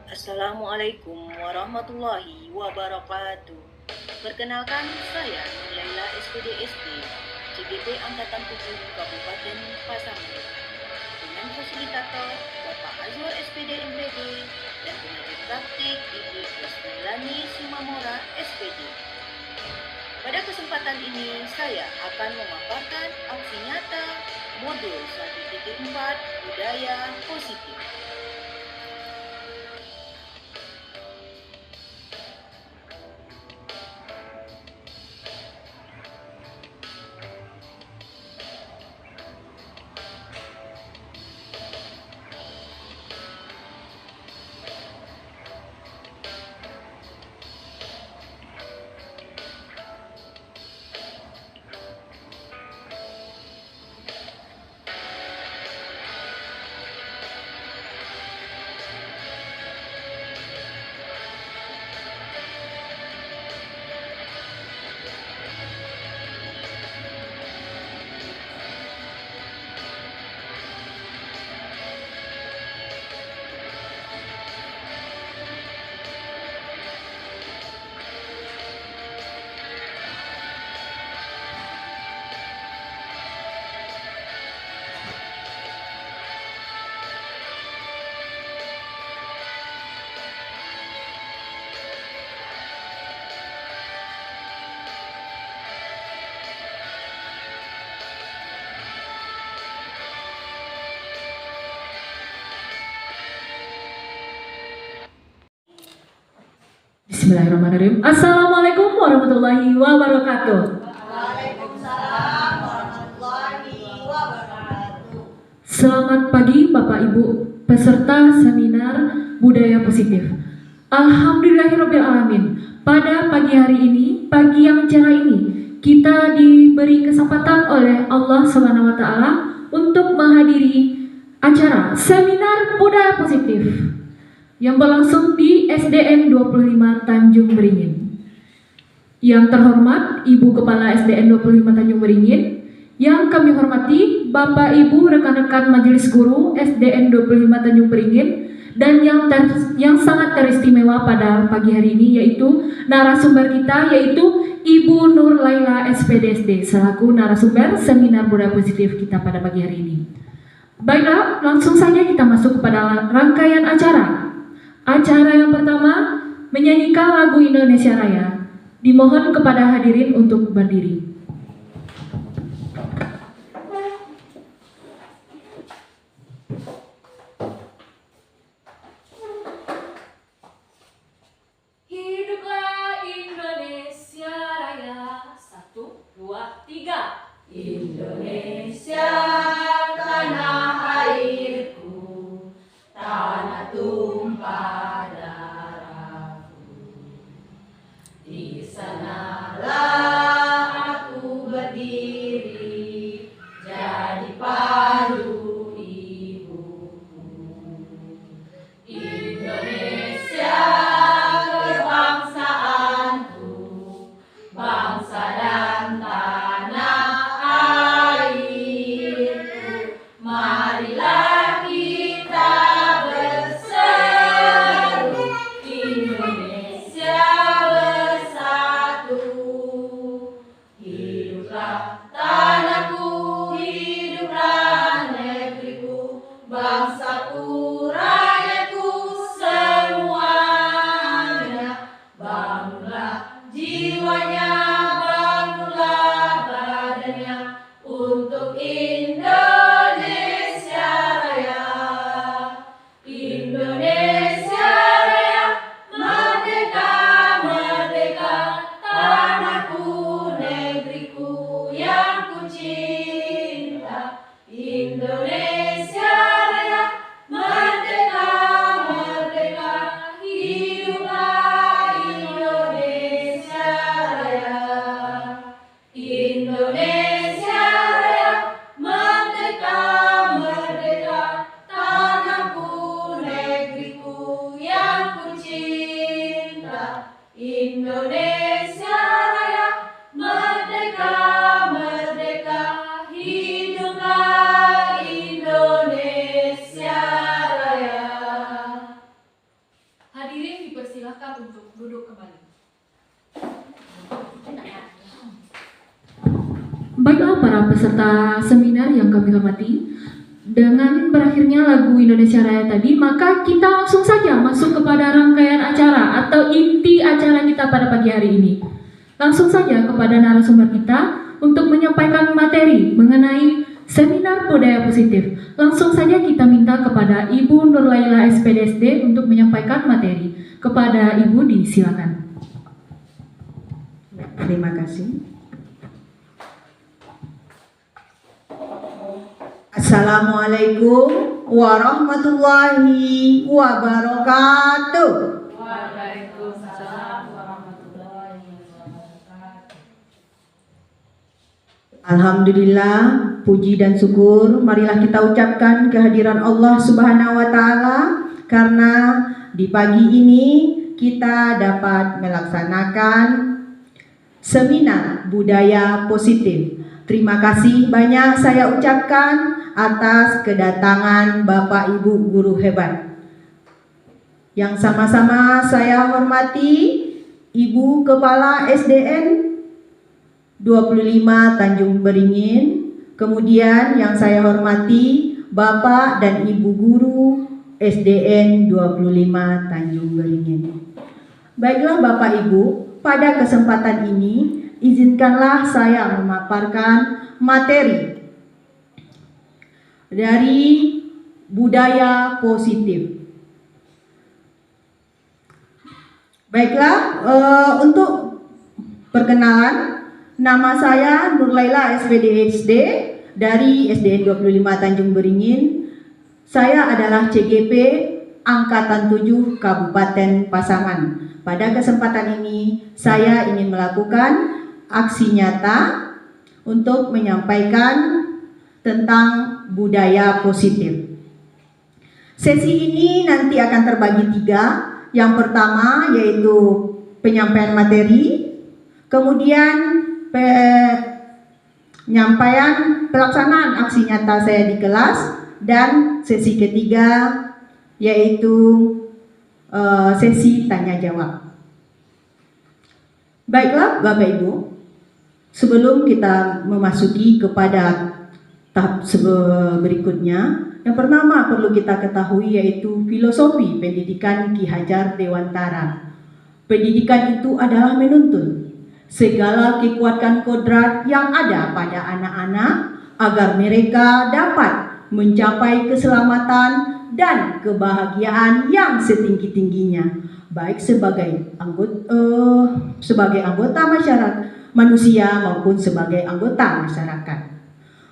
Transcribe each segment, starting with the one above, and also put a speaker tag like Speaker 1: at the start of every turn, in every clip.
Speaker 1: Assalamualaikum warahmatullahi wabarakatuh. Perkenalkan, saya Nurlaila SPD CGP Angkatan 7 Kabupaten Pasaman dengan fasilitator Bapak Azwar SPD MPD dan pengajar praktik Ibu Ismailani Sumamora SPD. Pada kesempatan ini saya akan memaparkan aksi nyata modul 1.4 budaya positif.
Speaker 2: Bismillahirrahmanirrahim. Assalamualaikum warahmatullahi wabarakatuh.
Speaker 3: Waalaikumsalam warahmatullahi wabarakatuh.
Speaker 2: Selamat pagi Bapak Ibu peserta seminar budaya positif. Alhamdulillahirrahmanirrahim. Pada pagi hari ini, pagi yang cerah ini, kita diberi kesempatan oleh Allah SWT untuk menghadiri acara seminar budaya positif yang berlangsung di SDN 25 Tanjung Beringin. Yang terhormat Ibu Kepala SDN 25 Tanjung Beringin, yang kami hormati Bapak Ibu rekan-rekan Majelis Guru SDN 25 Tanjung Beringin, dan yang sangat teristimewa pada pagi hari ini yaitu narasumber kita, yaitu Ibu Nurlaila SPDSD selaku narasumber seminar budaya positif kita pada pagi hari ini. Baiklah, langsung saja kita masuk kepada rangkaian acara. Acara yang pertama, menyanyikan lagu Indonesia Raya. Dimohon kepada hadirin untuk berdiri. Hiduplah Indonesia Raya. 1, 2, 3.
Speaker 3: Indonesia tanah airku, tanah tumpah darahku. Di sanalah aku berdiri, jadi pandu ibuku. Indonesia kebangsaanku, bangsa dan tanah airku. Marilah kita berseru, Indonesia bersatu
Speaker 2: hadirin dipersilahkan untuk duduk kembali. Baiklah para peserta seminar yang kami hormati, dengan berakhirnya lagu Indonesia Raya tadi, maka kita langsung saja masuk kepada rangkaian acara atau inti acara kita pada pagi hari ini. Langsung saja kepada narasumber kita untuk menyampaikan materi mengenai seminar budaya positif. Langsung saja kita minta kepada Ibu Nurlaila SPDSD untuk menyampaikan materi. Kepada Ibu disilakan.
Speaker 4: Terima kasih. Assalamualaikum warahmatullahi wabarakatuh.
Speaker 3: Waalaikumsalam warahmatullahi wabarakatuh.
Speaker 4: Alhamdulillah, puji dan syukur marilah kita ucapkan kehadiran Allah Subhanahu wa taala karena di pagi ini kita dapat melaksanakan seminar budaya positif. Terima kasih banyak saya ucapkan atas kedatangan Bapak Ibu guru hebat. Yang sama-sama saya hormati Ibu Kepala SDN 25 Tanjung Beringin, kemudian yang saya hormati Bapak dan Ibu guru SDN 25 Tanjung Beringin. Baiklah Bapak Ibu, pada kesempatan ini izinkanlah saya memaparkan materi dari budaya positif. Baiklah, untuk perkenalan, nama saya Nurlaila SPDSD dari SDN 25 Tanjung Beringin. Saya adalah CGP Angkatan 7 Kabupaten Pasaman. Pada kesempatan ini saya ingin melakukan aksi nyata untuk menyampaikan tentang budaya positif. Sesi ini nanti akan terbagi 3. Yang pertama yaitu penyampaian materi, kemudian penyampaian pelaksanaan aksi nyata saya di kelas, dan sesi ketiga yaitu sesi tanya jawab. Baiklah Bapak Ibu, sebelum kita memasuki kepada tahap berikutnya, yang pertama perlu kita ketahui yaitu filosofi pendidikan Ki Hajar Dewantara. Pendidikan itu adalah menuntun segala kekuatan kodrat yang ada pada anak-anak agar mereka dapat mencapai keselamatan dan kebahagiaan yang setinggi-tingginya, baik sebagai anggota masyarakat manusia maupun sebagai anggota masyarakat.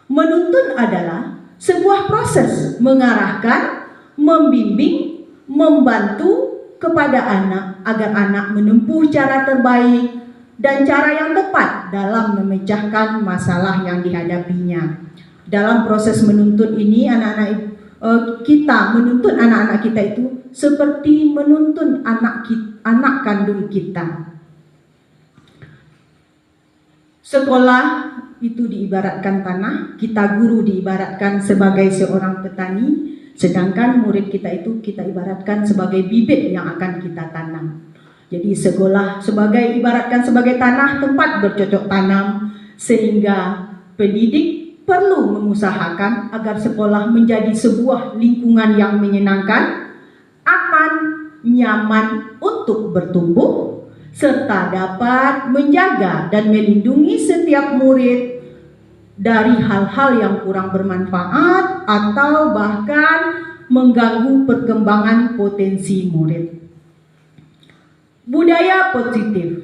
Speaker 4: Menuntun adalah sebuah proses mengarahkan, membimbing, membantu kepada anak agar anak menempuh cara terbaik dan cara yang tepat dalam memecahkan masalah yang dihadapinya. Dalam proses menuntun ini, kita menuntun anak-anak kita itu seperti menuntun anak kandung kita. Sekolah itu diibaratkan tanah, kita guru diibaratkan sebagai seorang petani, sedangkan murid kita itu kita ibaratkan sebagai bibit yang akan kita tanam. Jadi sekolah ibaratkan sebagai tanah tempat bercocok tanam, sehingga pendidik perlu mengusahakan agar sekolah menjadi sebuah lingkungan yang menyenangkan, aman, nyaman untuk bertumbuh, serta dapat menjaga dan melindungi setiap murid dari hal-hal yang kurang bermanfaat atau bahkan mengganggu perkembangan potensi murid. Budaya positif.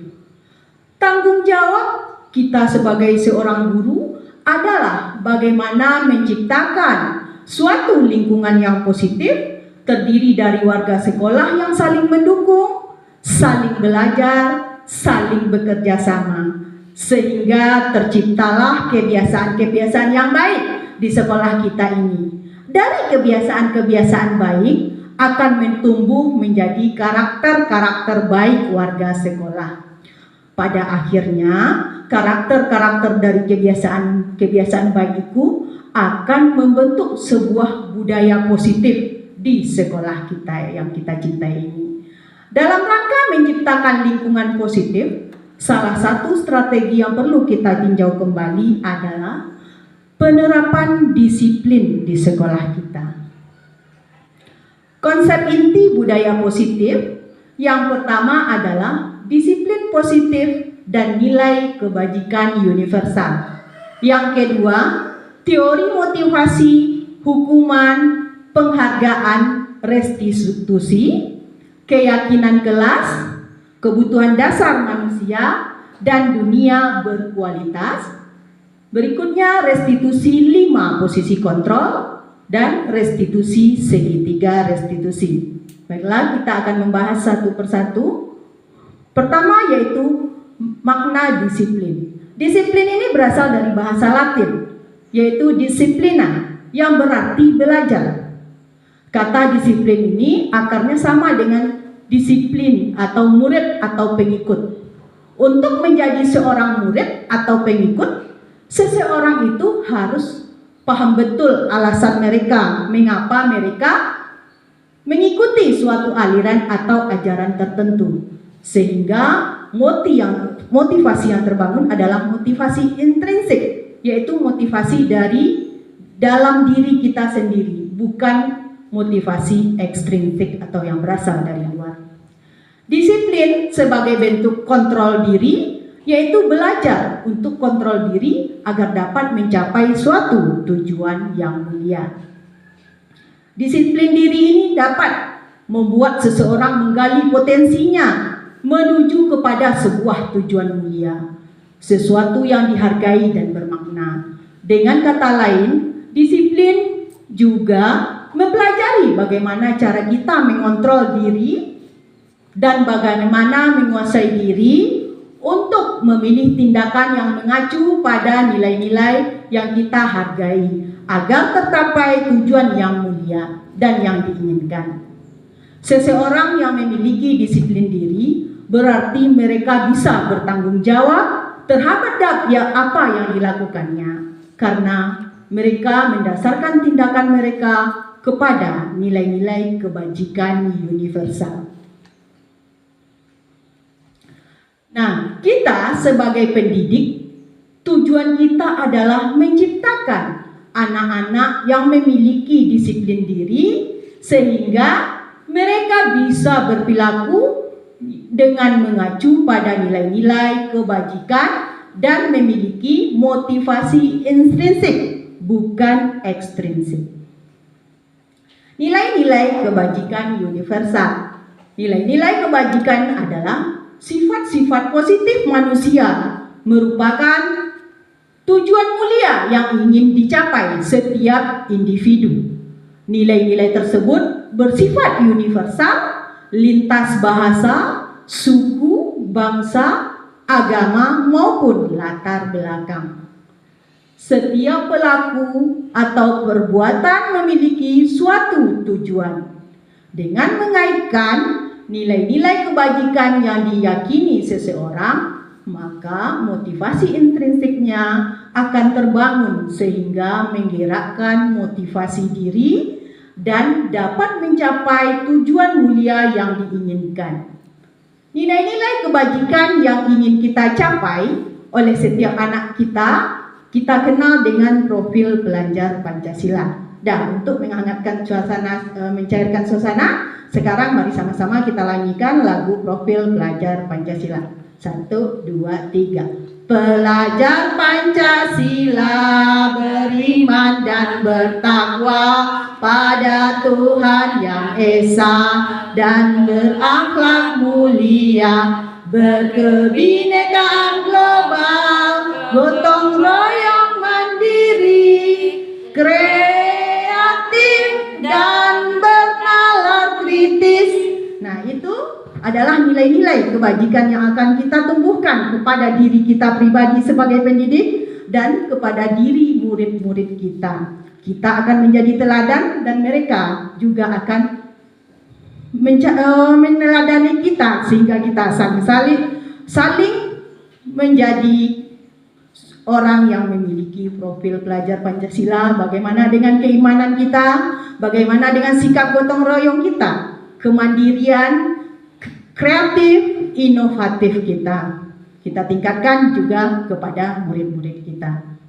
Speaker 4: Tanggung jawab kita sebagai seorang guru adalah bagaimana menciptakan suatu lingkungan yang positif, terdiri dari warga sekolah yang saling mendukung, saling belajar, saling bekerja sama, sehingga terciptalah kebiasaan-kebiasaan yang baik di sekolah kita ini. Dari kebiasaan-kebiasaan baik akan tumbuh menjadi karakter-karakter baik warga sekolah. Pada akhirnya, karakter-karakter dari kebiasaan baik itu akan membentuk sebuah budaya positif di sekolah kita yang kita cintai ini. Dalam rangka menciptakan lingkungan positif, salah satu strategi yang perlu kita tinjau kembali adalah penerapan disiplin di sekolah kita. Konsep inti budaya positif yang pertama adalah disiplin positif dan nilai kebajikan universal. Yang kedua, teori motivasi, hukuman, penghargaan, restitusi, keyakinan kelas, kebutuhan dasar manusia, dan dunia berkualitas. Berikutnya restitusi 5 posisi kontrol dan restitusi segitiga restitusi. Baiklah, kita akan membahas satu persatu. Pertama yaitu makna disiplin. Disiplin ini berasal dari bahasa Latin, yaitu disciplina, yang berarti belajar. Kata disiplin ini akarnya sama dengan disiplin atau murid atau pengikut. Untuk menjadi seorang murid atau pengikut, seseorang itu harus paham betul alasan mereka, mengapa mereka mengikuti suatu aliran atau ajaran tertentu. Sehingga motivasi yang terbangun adalah motivasi intrinsik, yaitu motivasi dari dalam diri kita sendiri, bukan motivasi ekstrinsik atau yang berasal dari luar. Disiplin sebagai bentuk kontrol diri, yaitu belajar untuk kontrol diri agar dapat mencapai suatu tujuan yang mulia. Disiplin diri ini dapat membuat seseorang menggali potensinya menuju kepada sebuah tujuan mulia, sesuatu yang dihargai dan bermakna. Dengan kata lain, disiplin juga mempelajari bagaimana cara kita mengontrol diri dan bagaimana menguasai diri untuk memilih tindakan yang mengacu pada nilai-nilai yang kita hargai agar tercapai tujuan yang mulia dan yang diinginkan. Seseorang yang memiliki disiplin diri berarti mereka bisa bertanggung jawab terhadap apa yang dilakukannya, karena mereka mendasarkan tindakan mereka kepada nilai-nilai kebajikan universal. Nah, kita sebagai pendidik, tujuan kita adalah menciptakan anak-anak yang memiliki disiplin diri sehingga mereka bisa berperilaku dengan mengacu pada nilai-nilai kebajikan dan memiliki motivasi intrinsik, bukan ekstrinsik. Nilai-nilai kebajikan universal. Nilai-nilai kebajikan adalah sifat-sifat positif manusia, merupakan tujuan mulia yang ingin dicapai setiap individu. Nilai-nilai tersebut bersifat universal, lintas bahasa, suku, bangsa, agama maupun latar belakang. Setiap pelaku atau perbuatan memiliki suatu tujuan. Dengan mengaitkan nilai-nilai kebajikan yang diyakini seseorang, maka motivasi intrinsiknya akan terbangun sehingga menggerakkan motivasi diri dan dapat mencapai tujuan mulia yang diinginkan. Nilai-nilai kebajikan yang ingin kita capai oleh setiap anak kita kenal dengan profil pelajar Pancasila. Dan untuk menghangatkan suasana, mencairkan suasana, sekarang mari sama-sama kita nyanyikan lagu profil pelajar Pancasila. 1, 2, 3. Pelajar Pancasila beriman dan bertakwa pada Tuhan Yang Esa dan berakhlak mulia, berkebinekaan global, gotong royong mandiri, kreatif dan bernalar kritis. Nah, itu adalah nilai-nilai kebajikan yang akan kita tumbuhkan kepada diri kita pribadi sebagai pendidik dan kepada diri murid-murid kita. Kita akan menjadi teladan dan mereka juga akan meneladani kita sehingga kita saling menjadi orang yang memiliki profil pelajar Pancasila. Bagaimana dengan keimanan kita, bagaimana dengan sikap gotong royong kita, kemandirian, kreatif, inovatif kita. Kita tingkatkan juga kepada murid-murid kita.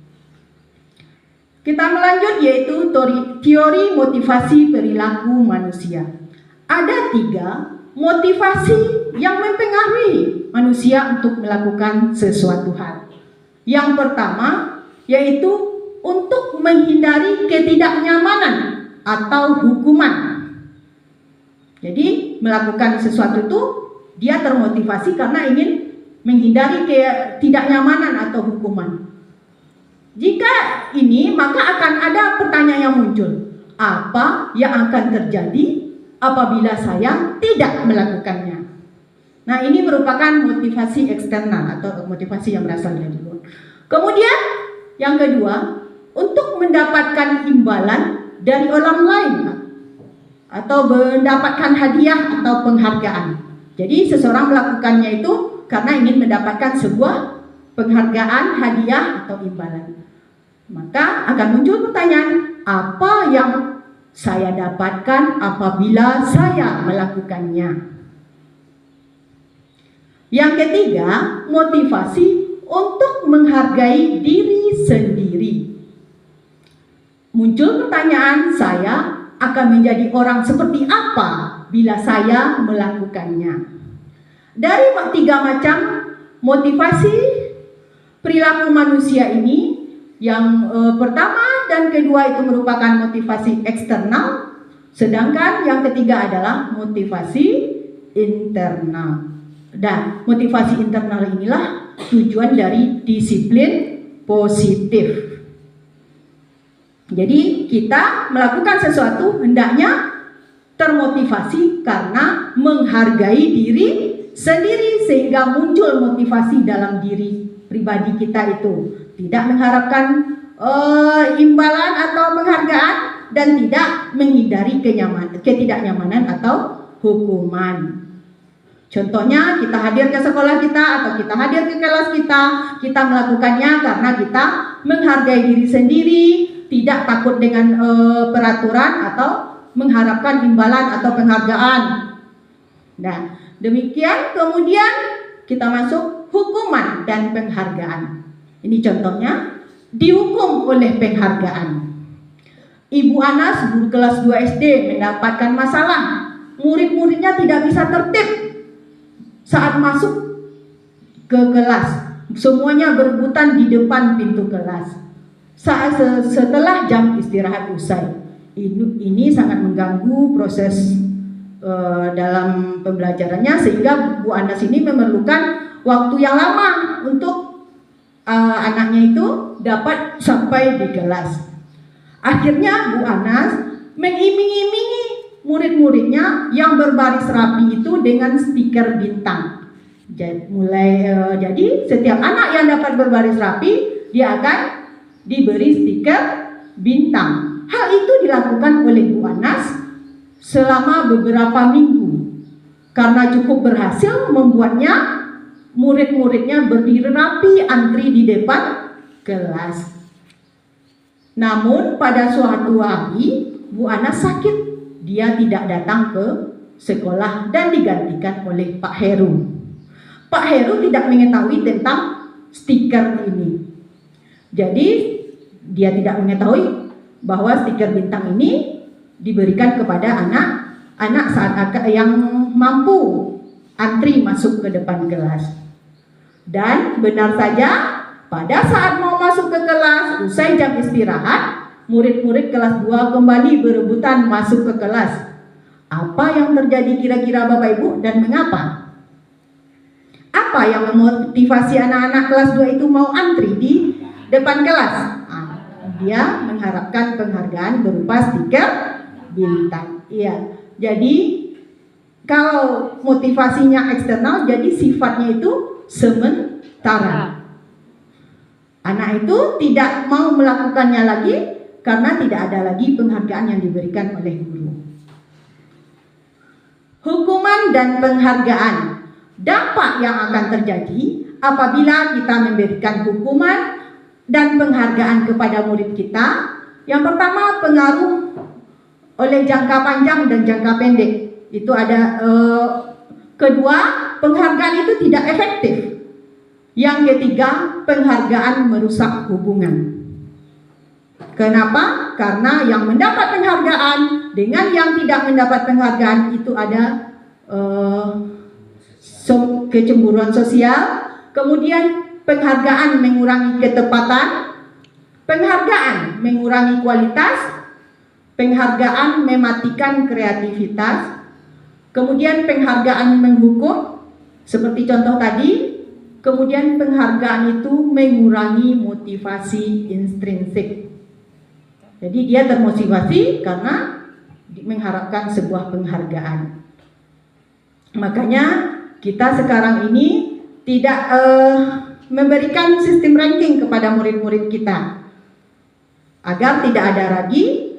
Speaker 4: Kita melanjut yaitu teori motivasi perilaku manusia. Ada 3 motivasi yang mempengaruhi manusia untuk melakukan sesuatu hal. Yang pertama yaitu untuk menghindari ketidaknyamanan atau hukuman. Jadi melakukan sesuatu itu dia termotivasi karena ingin menghindari ketidaknyamanan atau hukuman. Jika ini, maka akan ada pertanyaan yang muncul. Apa yang akan terjadi apabila saya tidak melakukannya? Nah, ini merupakan motivasi eksternal atau motivasi yang berasal dari luar. Kemudian, yang kedua, untuk mendapatkan imbalan dari orang lain atau mendapatkan hadiah atau penghargaan. Jadi, seseorang melakukannya itu karena ingin mendapatkan sebuah penghargaan, hadiah, atau imbalan. Maka akan muncul pertanyaan, apa yang saya dapatkan apabila saya melakukannya? Yang ketiga, motivasi untuk menghargai diri sendiri. Muncul pertanyaan, saya akan menjadi orang seperti apa bila saya melakukannya? Dari 3 macam motivasi perilaku manusia ini, yang pertama dan kedua itu merupakan motivasi eksternal, sedangkan yang ketiga adalah motivasi internal. Dan motivasi internal inilah tujuan dari disiplin positif. Jadi kita melakukan sesuatu hendaknya termotivasi karena menghargai diri sendiri sehingga muncul motivasi dalam diri pribadi kita itu. Tidak mengharapkan imbalan atau penghargaan dan tidak menghindari ketidaknyamanan atau hukuman. Contohnya kita hadir ke sekolah kita atau kita hadir ke kelas kita melakukannya karena kita menghargai diri sendiri, tidak takut dengan peraturan atau mengharapkan imbalan atau penghargaan. Nah, demikian kemudian kita masuk hukuman dan penghargaan. Ini contohnya, dihukum oleh penghargaan. Ibu Anas, guru kelas 2 SD, mendapatkan masalah. Murid-muridnya tidak bisa tertib saat masuk ke kelas. Semuanya berebutan di depan pintu kelas. Setelah jam istirahat usai. Ini sangat mengganggu proses dalam pembelajarannya, sehingga Bu Anas ini memerlukan waktu yang lama untuk anaknya itu dapat sampai di kelas. Akhirnya Bu Anas mengiming-imingi murid-muridnya yang berbaris rapi itu dengan stiker bintang. Jadi setiap anak yang dapat berbaris rapi dia akan diberi stiker bintang. Hal itu dilakukan oleh Bu Anas selama beberapa minggu. Karena cukup berhasil membuatnya murid-muridnya berdiri rapi antri di depan kelas. Namun pada suatu hari Bu Anas sakit. Dia tidak datang ke sekolah dan digantikan oleh Pak Heru. Pak Heru tidak mengetahui tentang stiker ini. Jadi dia tidak mengetahui bahwa stiker bintang ini diberikan kepada anak-anak saat yang mampu antri masuk ke depan kelas. Dan benar saja pada saat mau masuk ke kelas usai jam istirahat, murid-murid kelas 2 kembali berebutan masuk ke kelas. Apa yang terjadi kira-kira Bapak Ibu dan mengapa? Apa yang memotivasi anak-anak kelas 2 itu mau antri di depan kelas? Dia mengharapkan penghargaan berupa stiker bintang. Iya. Jadi kalau motivasinya eksternal, jadi sifatnya itu sementara. Anak itu tidak mau melakukannya lagi karena tidak ada lagi penghargaan yang diberikan oleh guru. Hukuman dan penghargaan. Dampak yang akan terjadi apabila kita memberikan hukuman dan penghargaan kepada murid kita. Yang pertama, pengaruh oleh jangka panjang dan jangka pendek. Itu ada Kedua, penghargaan itu tidak efektif. Yang ketiga, penghargaan merusak hubungan. Kenapa? Karena yang mendapat penghargaan dengan yang tidak mendapat penghargaan itu ada kecemburuan sosial, kemudian penghargaan mengurangi ketepatan, penghargaan mengurangi kualitas, penghargaan mematikan kreativitas, kemudian penghargaan menghukum, seperti contoh tadi, kemudian penghargaan itu mengurangi motivasi intrinsik. Jadi dia termotivasi karena mengharapkan sebuah penghargaan. Makanya kita sekarang ini tidak memberikan sistem ranking kepada murid-murid kita agar tidak ada lagi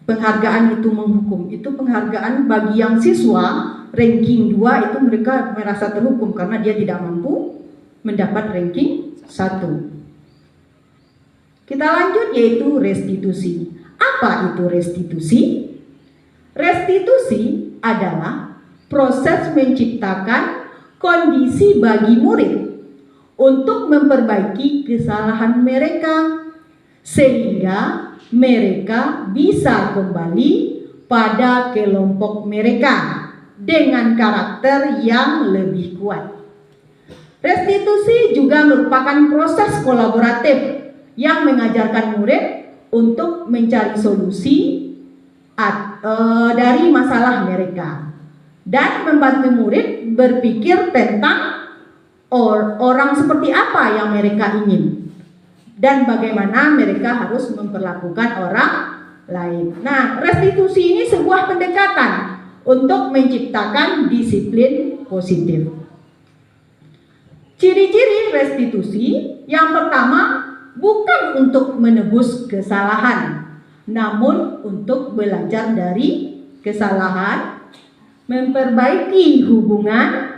Speaker 4: penghargaan itu menghukum. Itu penghargaan bagi yang siswa ranking 2 itu mereka merasa terhukum karena dia tidak mampu mendapat ranking 1. Kita lanjut yaitu restitusi. Apa itu restitusi? Restitusi adalah proses menciptakan kondisi bagi murid untuk memperbaiki kesalahan mereka sehingga mereka bisa kembali pada kelompok mereka dengan karakter yang lebih kuat. Restitusi juga merupakan proses kolaboratif yang mengajarkan murid untuk mencari solusi dari masalah mereka dan membantu murid berpikir tentang orang seperti apa yang mereka ingin dan bagaimana mereka harus memperlakukan orang lain. Nah, restitusi ini sebuah pendekatan untuk menciptakan disiplin positif. Ciri-ciri restitusi yang pertama, bukan untuk menebus kesalahan, namun untuk belajar dari kesalahan, memperbaiki hubungan,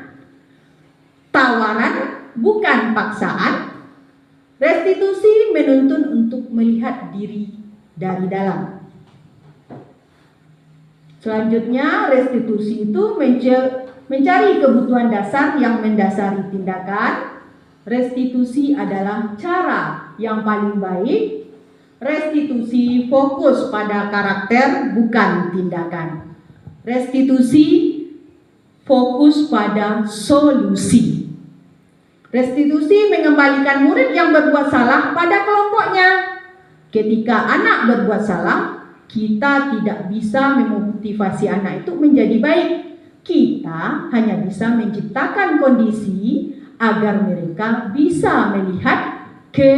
Speaker 4: tawaran bukan paksaan. Restitusi menuntun untuk melihat diri dari dalam. Selanjutnya, restitusi itu mencari kebutuhan dasar yang mendasari tindakan. Restitusi adalah cara yang paling baik. Restitusi fokus pada karakter bukan tindakan. Restitusi fokus pada solusi. Restitusi mengembalikan murid yang berbuat salah pada kelompoknya. Ketika anak berbuat salah, kita tidak bisa memotivasi anak itu menjadi baik. Kita hanya bisa menciptakan kondisi agar mereka bisa melihat ke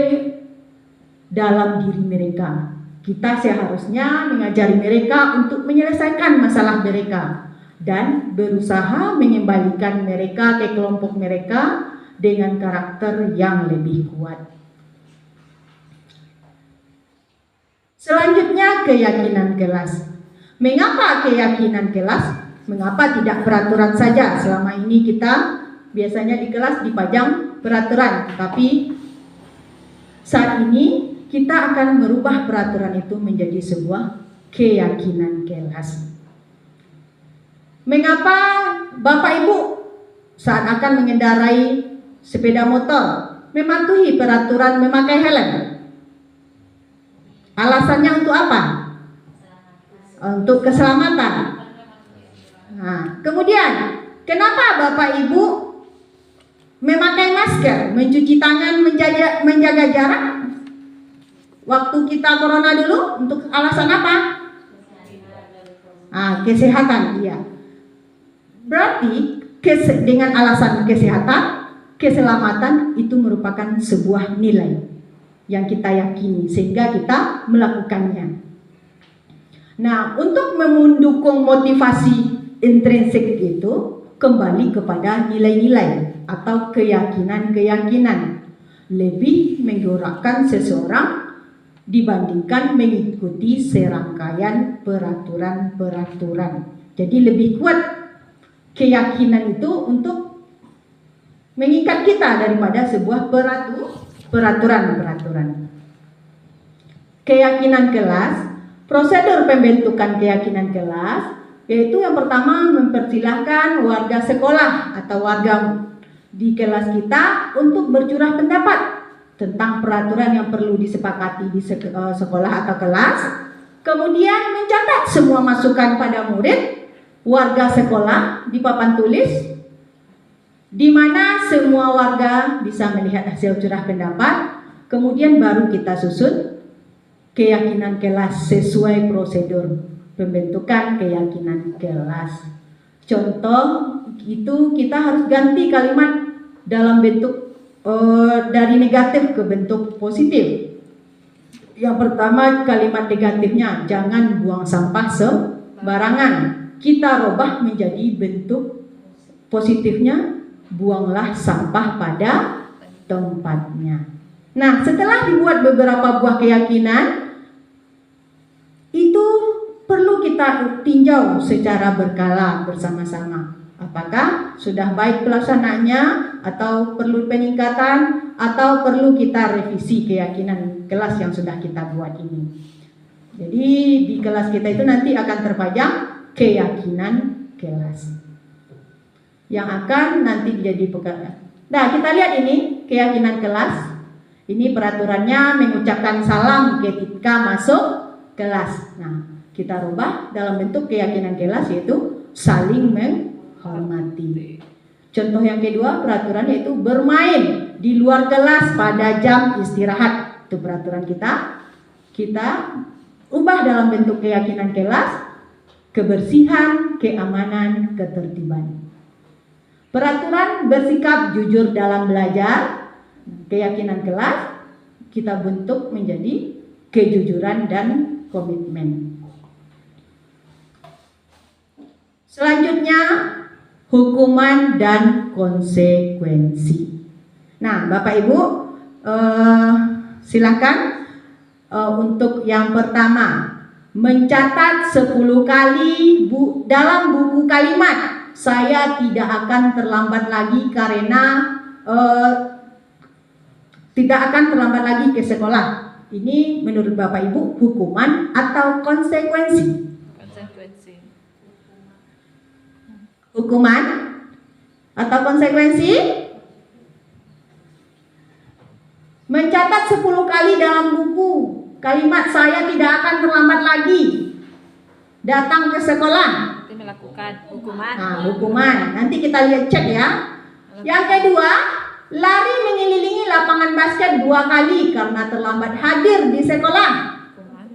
Speaker 4: dalam diri mereka. Kita seharusnya mengajari mereka untuk menyelesaikan masalah mereka dan berusaha mengembalikan mereka ke kelompok mereka dengan karakter yang lebih kuat. Selanjutnya, keyakinan kelas. Mengapa keyakinan kelas? Mengapa tidak peraturan saja? Selama ini kita biasanya di kelas dipajang peraturan, tapi saat ini kita akan merubah peraturan itu menjadi sebuah keyakinan kelas. Mengapa Bapak Ibu saat akan mengendarai sepeda motor mematuhi peraturan memakai helm? Alasannya untuk apa? Untuk keselamatan. Nah, kemudian kenapa Bapak Ibu memakai masker, mencuci tangan, menjaga jarak? Waktu kita corona dulu untuk alasan apa? Kesehatan, iya. Berarti dengan alasan kesehatan, keselamatan itu merupakan sebuah nilai yang kita yakini sehingga kita melakukannya. Nah, untuk mendukung motivasi intrinsik itu kembali kepada nilai-nilai atau keyakinan-keyakinan, lebih menggerakkan seseorang dibandingkan mengikuti serangkaian peraturan-peraturan. Jadi lebih kuat keyakinan itu untuk mengikat kita daripada sebuah peraturan-peraturan. Keyakinan kelas Prosedur pembentukan keyakinan kelas yaitu yang pertama mempersilahkan warga sekolah atau warga di kelas kita untuk bercurah pendapat tentang peraturan yang perlu disepakati di sekolah atau kelas. Kemudian mencatat semua masukan pada murid, warga sekolah di papan tulis, di mana semua warga bisa melihat hasil curah pendapat. Kemudian baru kita susun keyakinan kelas sesuai prosedur pembentukan keyakinan kelas. Contoh itu kita harus ganti kalimat dalam bentuk dari negatif ke bentuk positif. Yang pertama kalimat negatifnya jangan buang sampah sembarangan. Kita rubah menjadi bentuk positifnya buanglah sampah pada tempatnya. Nah, setelah dibuat beberapa buah keyakinan itu perlu kita tinjau secara berkala bersama-sama. Apakah sudah baik pelaksanaannya atau perlu peningkatan atau perlu kita revisi keyakinan kelas yang sudah kita buat ini. Jadi di kelas kita itu nanti akan terpajang keyakinan kelas yang akan nanti jadi pekerjaan. Nah, kita lihat ini keyakinan kelas. Ini peraturannya mengucapkan salam ketika masuk kelas. Nah, kita rubah dalam bentuk keyakinan kelas yaitu saling menghormati. Contoh yang kedua peraturan yaitu bermain di luar kelas pada jam istirahat. Itu peraturan kita. Kita ubah dalam bentuk keyakinan kelas, kebersihan, keamanan, ketertiban. Peraturan bersikap jujur dalam belajar, keyakinan kelas kita bentuk menjadi kejujuran dan komitmen. Selanjutnya hukuman dan konsekuensi. Nah, Bapak Ibu silakan untuk yang pertama mencatat 10 kali dalam buku kalimat saya tidak akan terlambat lagi karena tidak akan terlambat lagi ke sekolah. Ini menurut Bapak Ibu hukuman atau konsekuensi?
Speaker 3: Konsekuensi.
Speaker 4: Hukuman atau konsekuensi? Mencatat 10 kali dalam buku kalimat saya tidak akan terlambat lagi datang ke sekolah.
Speaker 3: Itu melakukan hukuman.
Speaker 4: Nah, hukuman. Nanti kita lihat cek ya. Yang kedua, lari mengelilingi lapangan basket 2 kali karena terlambat hadir di sekolah.
Speaker 3: Hukuman.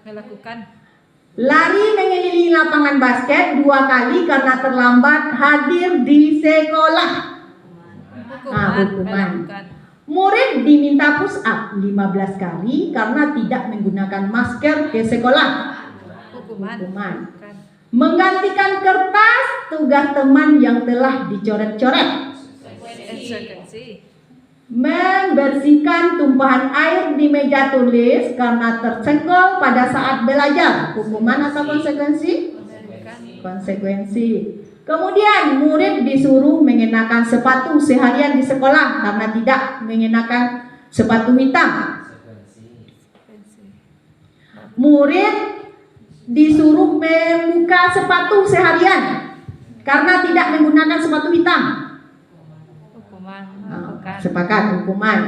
Speaker 3: Melakukan.
Speaker 4: Lari mengelilingi lapangan basket 2 kali karena terlambat hadir di sekolah.
Speaker 3: Hukuman.
Speaker 4: Nah, hukuman.
Speaker 3: Melakukan.
Speaker 4: Murid diminta push up 15 kali karena tidak menggunakan masker ke sekolah.
Speaker 3: Hukuman.
Speaker 4: Hukuman.
Speaker 3: Melakukan.
Speaker 4: Menggantikan kertas tugas teman yang telah dicoret-coret.
Speaker 3: Konsekuensi.
Speaker 4: Membersihkan tumpahan air di meja tulis karena tersenggol pada saat belajar. Hukuman atau konsekuensi? Konsekuensi. Kemudian murid disuruh mengenakan sepatu seharian di sekolah karena tidak mengenakan sepatu hitam. Murid disuruh membuka sepatu seharian karena tidak menggunakan sepatu hitam.
Speaker 3: Hukuman.
Speaker 4: Nah,
Speaker 3: Melakukan.
Speaker 4: sepakat hukuman.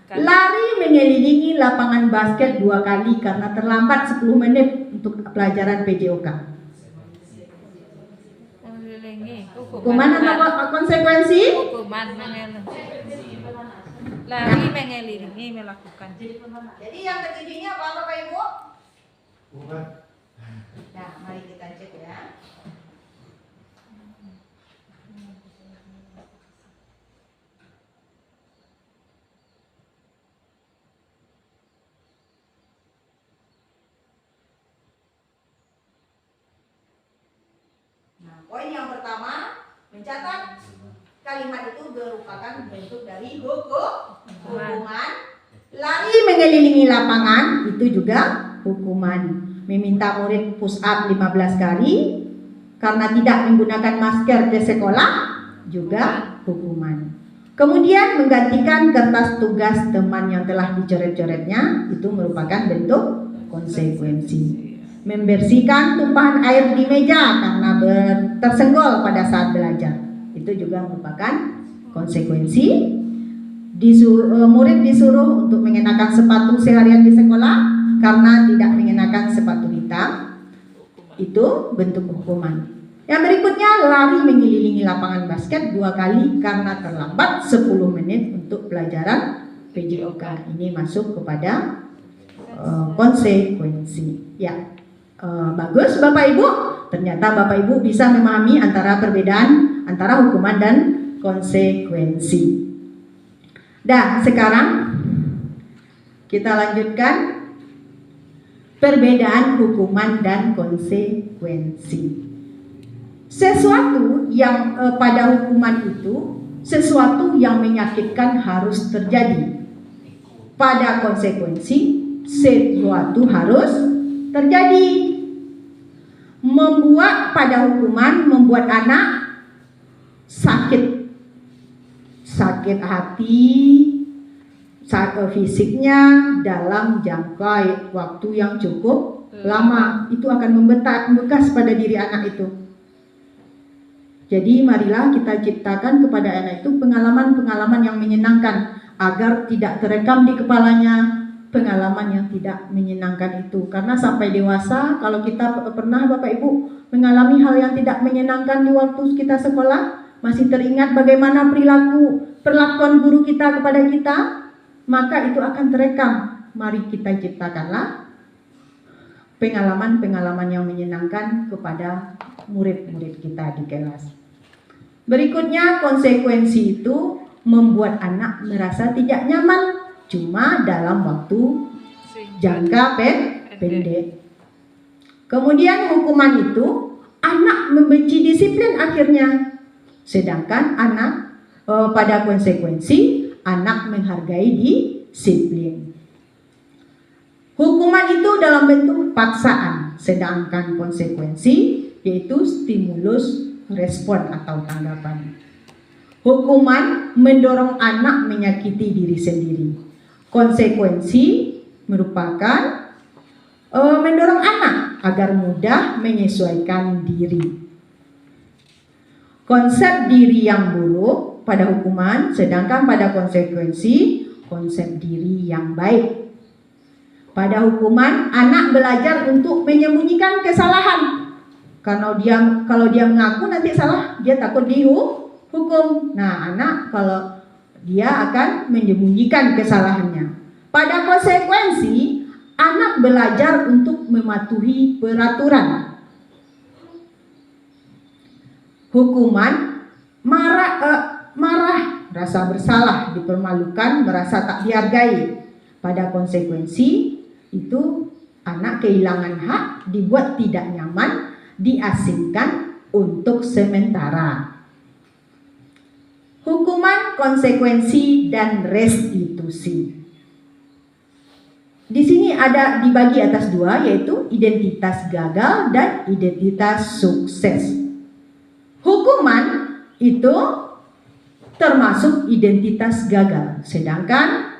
Speaker 4: Lari mengelilingi lapangan basket 2 kali karena terlambat 10 menit untuk pelajaran PJOK.
Speaker 3: Mengelilingi.
Speaker 4: Hukuman atau konsekuensi?
Speaker 3: Hukuman mengelilingi. Lari mengelilingi melakukan.
Speaker 4: Jadi yang ketujuhnya apa Bapak Ibu? Nah, mari kita cek ya. Nah, poin yang pertama, mencatat kalimat itu merupakan bentuk dari hukuman. Lari mengelilingi lapangan itu juga hukuman. Meminta murid push up 15 kali karena tidak menggunakan masker ke sekolah juga hukuman. Kemudian menggantikan kertas tugas teman yang telah dicoret-coretnya itu merupakan bentuk konsekuensi. Membersihkan tumpahan air di meja karena tersenggol pada saat belajar, itu juga merupakan konsekuensi. Murid disuruh untuk mengenakan sepatu seharian di sekolah karena tidak mengenakan sepatu hitam, itu bentuk hukuman. Yang berikutnya, lari mengelilingi lapangan basket 2 kali karena terlambat 10 menit untuk pelajaran PJOK. Ini masuk kepada konsekuensi. Ya, bagus Bapak Ibu. Ternyata Bapak Ibu bisa memahami antara perbedaan antara hukuman dan konsekuensi. Dah, sekarang kita lanjutkan perbedaan hukuman dan konsekuensi. Sesuatu yang pada hukuman itu, sesuatu yang menyakitkan harus terjadi. Pada konsekuensi, sesuatu harus terjadi. Pada hukuman membuat anak sakit hati, fisiknya dalam jangka waktu yang cukup lama, itu akan membekas pada diri anak itu. Jadi marilah kita ciptakan kepada anak itu pengalaman-pengalaman yang menyenangkan agar tidak terekam di kepalanya pengalaman yang tidak menyenangkan itu. Karena sampai dewasa, kalau kita pernah Bapak Ibu mengalami hal yang tidak menyenangkan di waktu kita sekolah, masih teringat bagaimana perlakuan guru kita kepada kita, maka itu akan terekam. Mari kita ciptakanlah pengalaman-pengalaman yang menyenangkan kepada murid-murid kita di kelas. Berikutnya, konsekuensi itu membuat anak merasa tidak nyaman cuma dalam waktu jangka pendek. Kemudian hukuman itu anak membenci disiplin akhirnya. Sedangkan anak pada konsekuensi anak menghargai disiplin. Hukuman itu dalam bentuk paksaan, sedangkan konsekuensi yaitu stimulus respon atau tanggapan. Hukuman mendorong anak menyakiti diri sendiri. Konsekuensi merupakan mendorong anak agar mudah menyesuaikan diri. Konsep diri yang buruk pada hukuman, sedangkan pada konsekuensi konsep diri yang baik. Pada hukuman, anak belajar untuk menyembunyikan kesalahan. Kalau dia mengaku nanti salah, dia takut dihukum. Nah, anak kalau dia akan menyembunyikan kesalahannya. Pada konsekuensi, anak belajar untuk mematuhi peraturan. Hukuman marah, rasa bersalah, dipermalukan, merasa tak dihargai. Pada konsekuensi itu anak kehilangan hak, dibuat tidak nyaman, diasingkan untuk sementara. Hukuman, konsekuensi, dan restitusi. Di sini ada dibagi atas 2, yaitu identitas gagal dan identitas sukses. Hukuman itu termasuk identitas gagal, sedangkan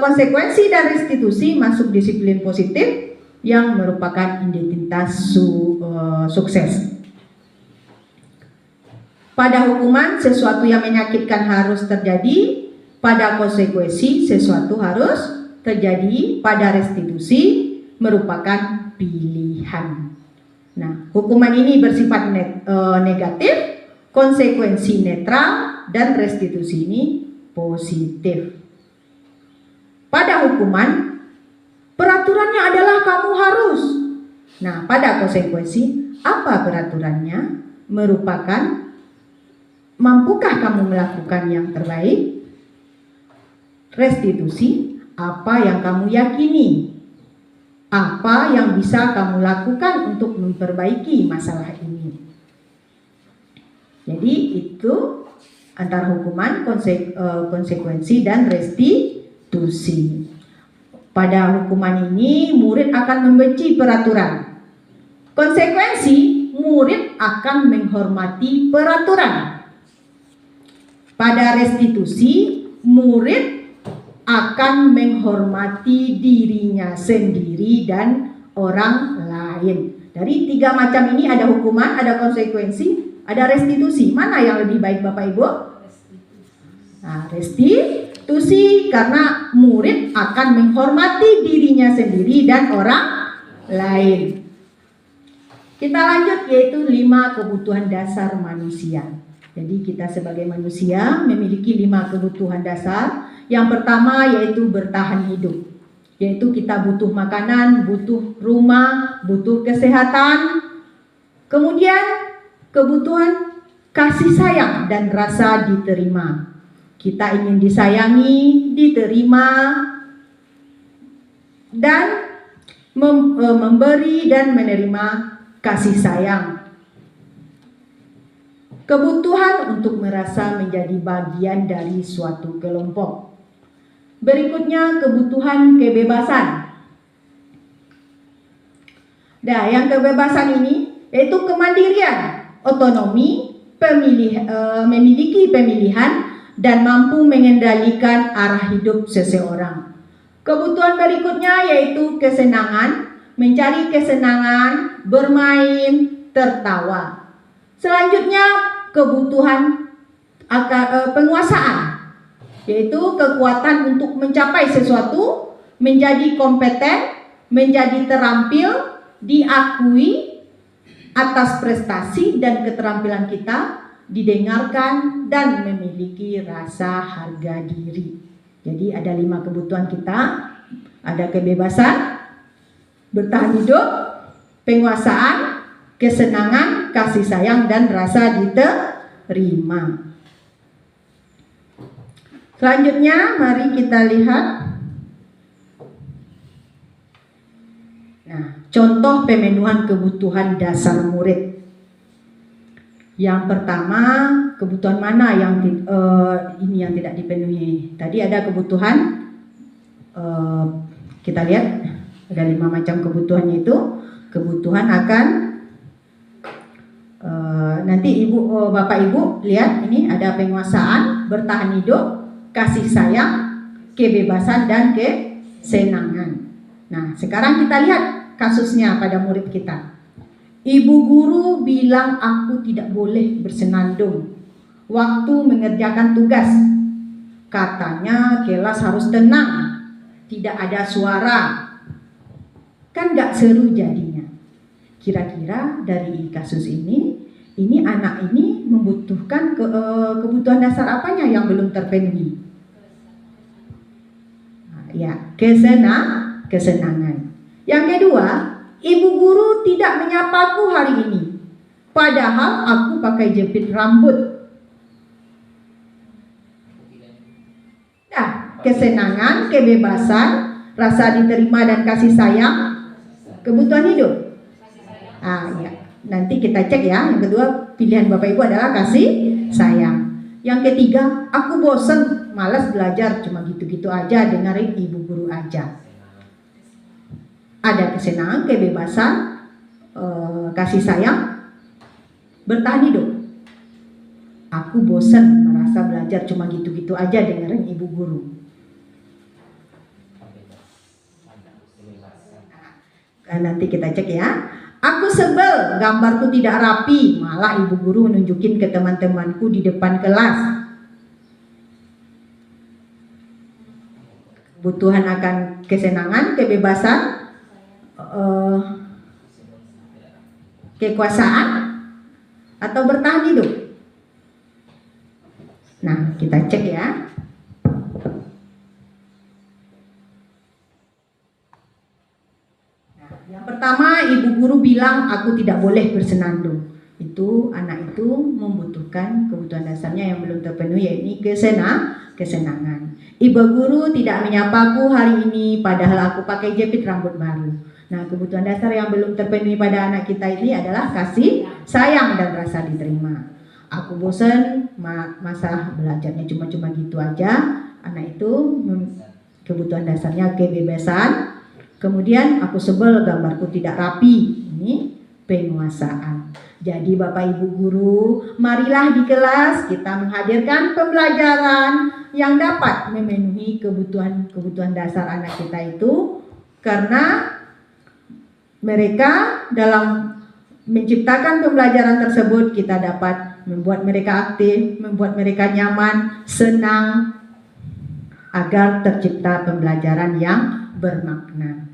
Speaker 4: konsekuensi dan restitusi masuk disiplin positif yang merupakan identitas sukses. Pada hukuman, sesuatu yang menyakitkan harus terjadi. Pada konsekuensi, sesuatu harus terjadi. Pada restitusi, merupakan pilihan. Nah, hukuman ini bersifat negatif, konsekuensi netral, dan restitusi ini positif. Pada hukuman, peraturannya adalah kamu harus. Nah, pada konsekuensi, apa peraturannya? Merupakan mampukah kamu melakukan yang terbaik? Restitusi, apa yang kamu yakini? Apa yang bisa kamu lakukan untuk memperbaiki masalah ini? Jadi itu antara hukuman, konsekuensi, dan restitusi. Pada hukuman ini, murid akan membenci peraturan. Konsekuensi, murid akan menghormati peraturan. Pada restitusi, murid akan menghormati dirinya sendiri dan orang lain. Dari 3 macam ini ada hukuman, ada konsekuensi, ada restitusi. Mana yang lebih baik Bapak Ibu? Nah, restitusi karena murid akan menghormati dirinya sendiri dan orang lain. Kita lanjut, yaitu 5 kebutuhan dasar manusia. Jadi kita sebagai manusia memiliki 5 kebutuhan dasar. Yang pertama yaitu bertahan hidup. Yaitu kita butuh makanan, butuh rumah, butuh kesehatan. Kemudian kebutuhan kasih sayang dan rasa diterima. Kita ingin disayangi, diterima, dan memberi dan menerima kasih sayang. Kebutuhan untuk merasa menjadi bagian dari suatu kelompok. Berikutnya kebutuhan kebebasan. Nah, yang kebebasan ini yaitu kemandirian, otonomi, memiliki pemilihan, dan mampu mengendalikan arah hidup seseorang. Kebutuhan berikutnya yaitu kesenangan, mencari kesenangan, bermain, tertawa. Selanjutnya kebutuhan penguasaan, yaitu kekuatan untuk mencapai sesuatu, menjadi kompeten, menjadi terampil, diakui atas prestasi dan keterampilan kita, didengarkan, dan memiliki rasa harga diri. Jadi ada 5 kebutuhan kita, ada kebebasan, bertahan hidup, penguasaan, kesenangan, kasih sayang, dan rasa diterima. Selanjutnya mari kita lihat. Nah, contoh pemenuhan kebutuhan dasar murid. Yang pertama, kebutuhan mana yang ini yang tidak dipenuhi? Tadi ada kebutuhan, kita lihat ada 5 macam kebutuhannya itu. Kebutuhan akan nanti Bapak Ibu lihat ini ada penguasaan, bertahan hidup, kasih sayang, kebebasan, dan kesenangan. Nah, sekarang kita lihat kasusnya pada murid kita. Ibu guru bilang aku tidak boleh bersenandung waktu mengerjakan tugas. Katanya kelas harus tenang, tidak ada suara. Kan gak seru jadinya. Kira-kira dari kasus ini anak ini membutuhkan kebutuhan dasar apanya yang belum terpenuhi? Nah, ya, kesenangan. Yang kedua, ibu guru tidak menyapaku hari ini, padahal aku pakai jepit rambut. Nah, kesenangan, kebebasan, rasa diterima dan kasih sayang, kebutuhan hidup. Ya, nanti kita cek ya. Yang kedua pilihan Bapak Ibu adalah kasih sayang. Yang ketiga, aku bosen, malas belajar, cuma gitu-gitu aja, dengerin ibu guru aja. Ada kesenangan, kebebasan, kasih sayang, bertahan hidup. Aku bosan, merasa belajar cuma gitu-gitu aja dengerin ibu guru. Nah, nanti kita cek ya. Aku sebel, gambarku tidak rapi, malah ibu guru nunjukin ke teman-temanku di depan kelas. Kebutuhan akan kesenangan, kebebasan, kekuasaan, atau bertahan hidup. Nah, kita cek ya. Nah, yang pertama, ibu guru bilang aku tidak boleh bersenandung. Itu anak itu membutuhkan kebutuhan dasarnya yang belum terpenuhi, yaitu kesenangan. Ibu guru tidak menyapaku hari ini, padahal aku pakai jepit rambut baru. Nah, kebutuhan dasar yang belum terpenuhi pada anak kita ini adalah kasih sayang dan rasa diterima. Aku bosan, masa belajarnya cuma gitu aja. Anak itu kebutuhan dasarnya kebebasan. Kemudian aku sebel, gambarku tidak rapi. Ini penguasaan. Jadi Bapak Ibu guru, marilah di kelas kita menghadirkan pembelajaran yang dapat memenuhi kebutuhan dasar anak kita itu, karena mereka dalam menciptakan pembelajaran tersebut kita dapat membuat mereka aktif, membuat mereka nyaman, senang, agar tercipta pembelajaran yang bermakna.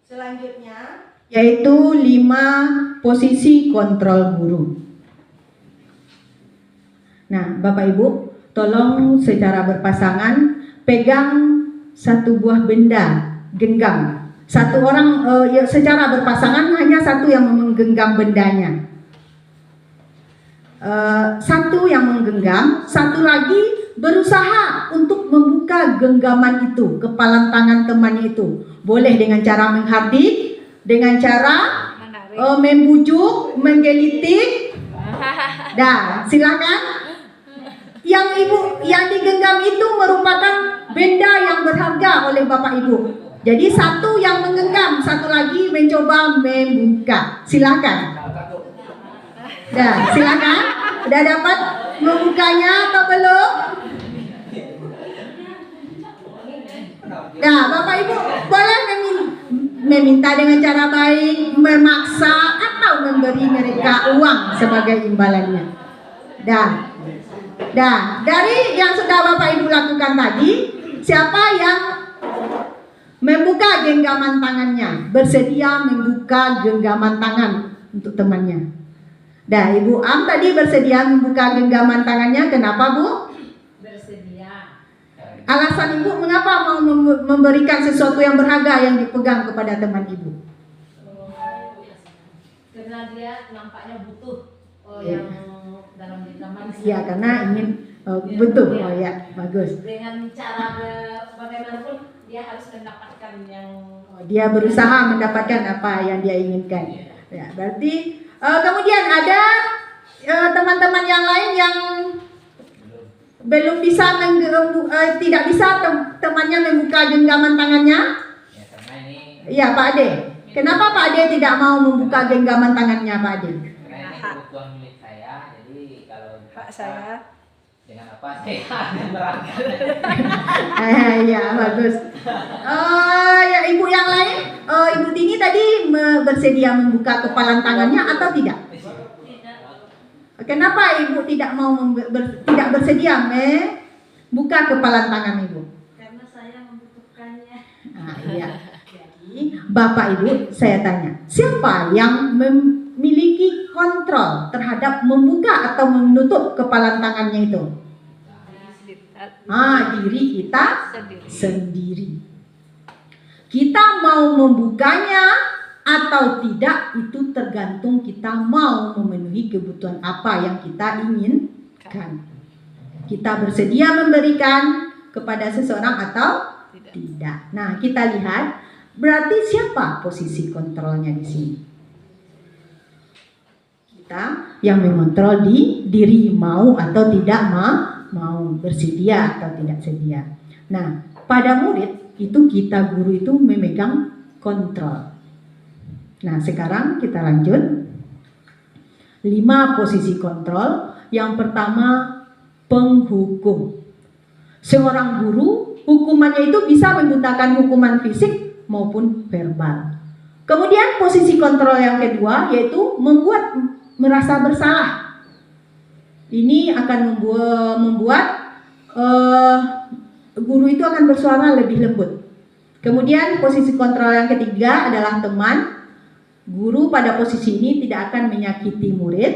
Speaker 4: Selanjutnya yaitu 5 posisi kontrol guru. Nah, Bapak Ibu, tolong secara berpasangan pegang satu buah benda, genggam. Satu orang secara berpasangan hanya satu yang menggenggam bendanya. Satu yang menggenggam, satu lagi berusaha untuk membuka genggaman itu, kepalan tangan temannya itu. Boleh dengan cara menghardik, dengan cara membujuk, menggelitik. Dah, silakan. Yang digenggam itu merupakan benda yang berharga oleh Bapak Ibu. Jadi satu yang menggenggam, satu lagi mencoba membuka. Silakan. Dah, silakan. Udah dapat membukanya atau belum? Nah, Bapak Ibu boleh meminta dengan cara baik, memaksa, atau memberi mereka uang sebagai imbalannya. Dari yang sudah Bapak Ibu lakukan tadi, siapa yang membuka genggaman tangannya, bersedia membuka genggaman tangan untuk temannya? Ibu Am tadi bersedia membuka genggaman tangannya, kenapa Bu? Alasan Ibu mengapa mau memberikan sesuatu yang berharga yang dipegang kepada teman Ibu?
Speaker 5: Karena dia nampaknya butuh yang dalam genggaman.
Speaker 4: Ya, karena ingin betul. Oh ya, bagus.
Speaker 5: Dengan cara bagaimanapun dia harus mendapatkan yang
Speaker 4: dia berusaha mendapatkan apa yang dia inginkan. Ya, berarti kemudian ada teman-teman yang lain yang belum bisa tidak bisa temannya membuka genggaman tangannya.
Speaker 6: Ya, karena ini.
Speaker 4: Iya, Pak Ade. Kenapa Pak Ade tidak mau membuka genggaman tangannya, Pak Ade?
Speaker 6: Karena ini kebutuhan milik saya, jadi kalau
Speaker 3: Pak saya
Speaker 6: dengan apa saya berangkat.
Speaker 4: Ya, bagus. Ya, Ibu yang lain, Ibu Tini tadi bersedia membuka kepalan tangannya atau tidak? Kenapa Ibu tidak mau tidak bersedia membuka kepalan tangan Ibu?
Speaker 5: karena saya membutuhkannya.
Speaker 4: Nah, iya. Jadi, Bapak Ibu, saya tanya, siapa yang memiliki kontrol terhadap membuka atau menutup kepalan tangannya itu? Diri kita sendiri. Kita mau membukanya atau tidak itu tergantung kita mau memenuhi kebutuhan apa yang kita inginkan. Kita bersedia memberikan kepada seseorang atau tidak. Nah, kita lihat berarti siapa posisi kontrolnya di sini? Kita yang mengontrol di diri mau atau tidak mau, bersedia atau tidak sedia. Nah, pada murid itu kita guru itu memegang kontrol. Nah, sekarang kita lanjut. 5 posisi kontrol. Yang pertama, penghukum. Seorang guru, hukumannya itu bisa menggunakan hukuman fisik maupun verbal. Kemudian posisi kontrol yang kedua yaitu membuat merasa bersalah. Ini akan membuat guru itu akan bersuara lebih lembut. Kemudian posisi kontrol yang ketiga adalah teman. Guru pada posisi ini tidak akan menyakiti murid.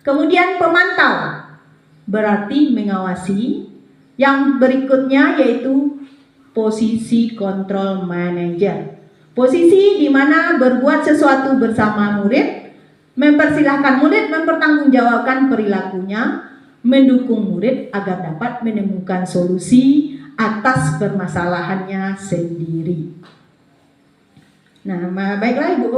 Speaker 4: Kemudian pemantau, berarti mengawasi. Yang berikutnya yaitu posisi kontrol manajer. Posisi di mana berbuat sesuatu bersama murid, mempersilahkan murid mempertanggungjawabkan perilakunya, mendukung murid agar dapat menemukan solusi atas permasalahannya sendiri. Nah, baiklah Ibu,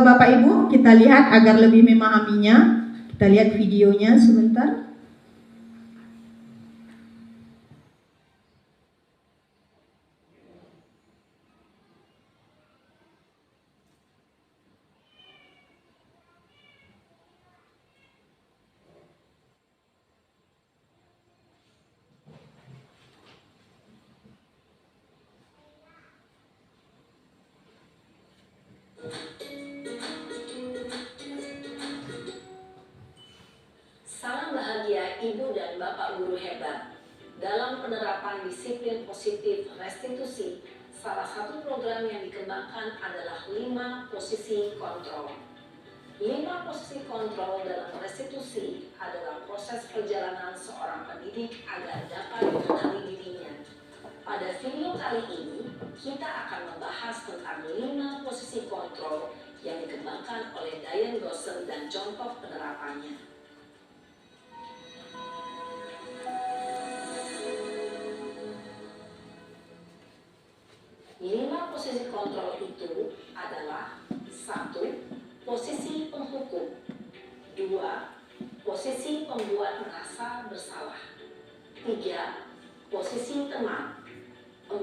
Speaker 4: Bapak Ibu, kita lihat agar lebih memahaminya. Kita lihat videonya sebentar.
Speaker 5: hebat. Dalam penerapan disiplin positif restitusi, salah satu program yang dikembangkan adalah 5 posisi kontrol. 5 posisi kontrol dalam restitusi adalah proses perjalanan seorang pendidik agar dapat mengenali dirinya. Pada video kali ini, kita akan membahas tentang 5 posisi kontrol yang dikembangkan oleh Diane Gosson dan contoh penerapannya. 5 posisi kontrol itu adalah 1. Posisi penghukum. 2. Posisi pembuat merasa bersalah. 3. Posisi teman. 4.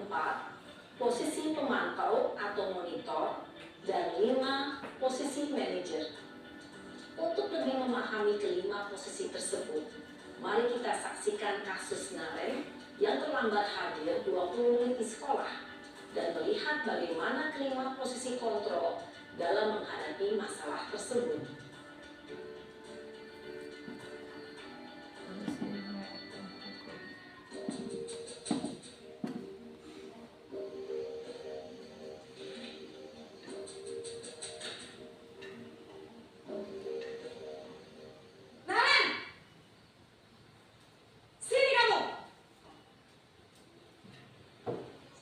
Speaker 5: Posisi pemantau atau monitor. Dan 5. Posisi manajer. Untuk lebih memahami kelima posisi tersebut, mari kita saksikan kasus Naren yang terlambat hadir 20 menit di sekolah dan melihat bagaimana kelima posisi kontrol dalam menghadapi masalah tersebut.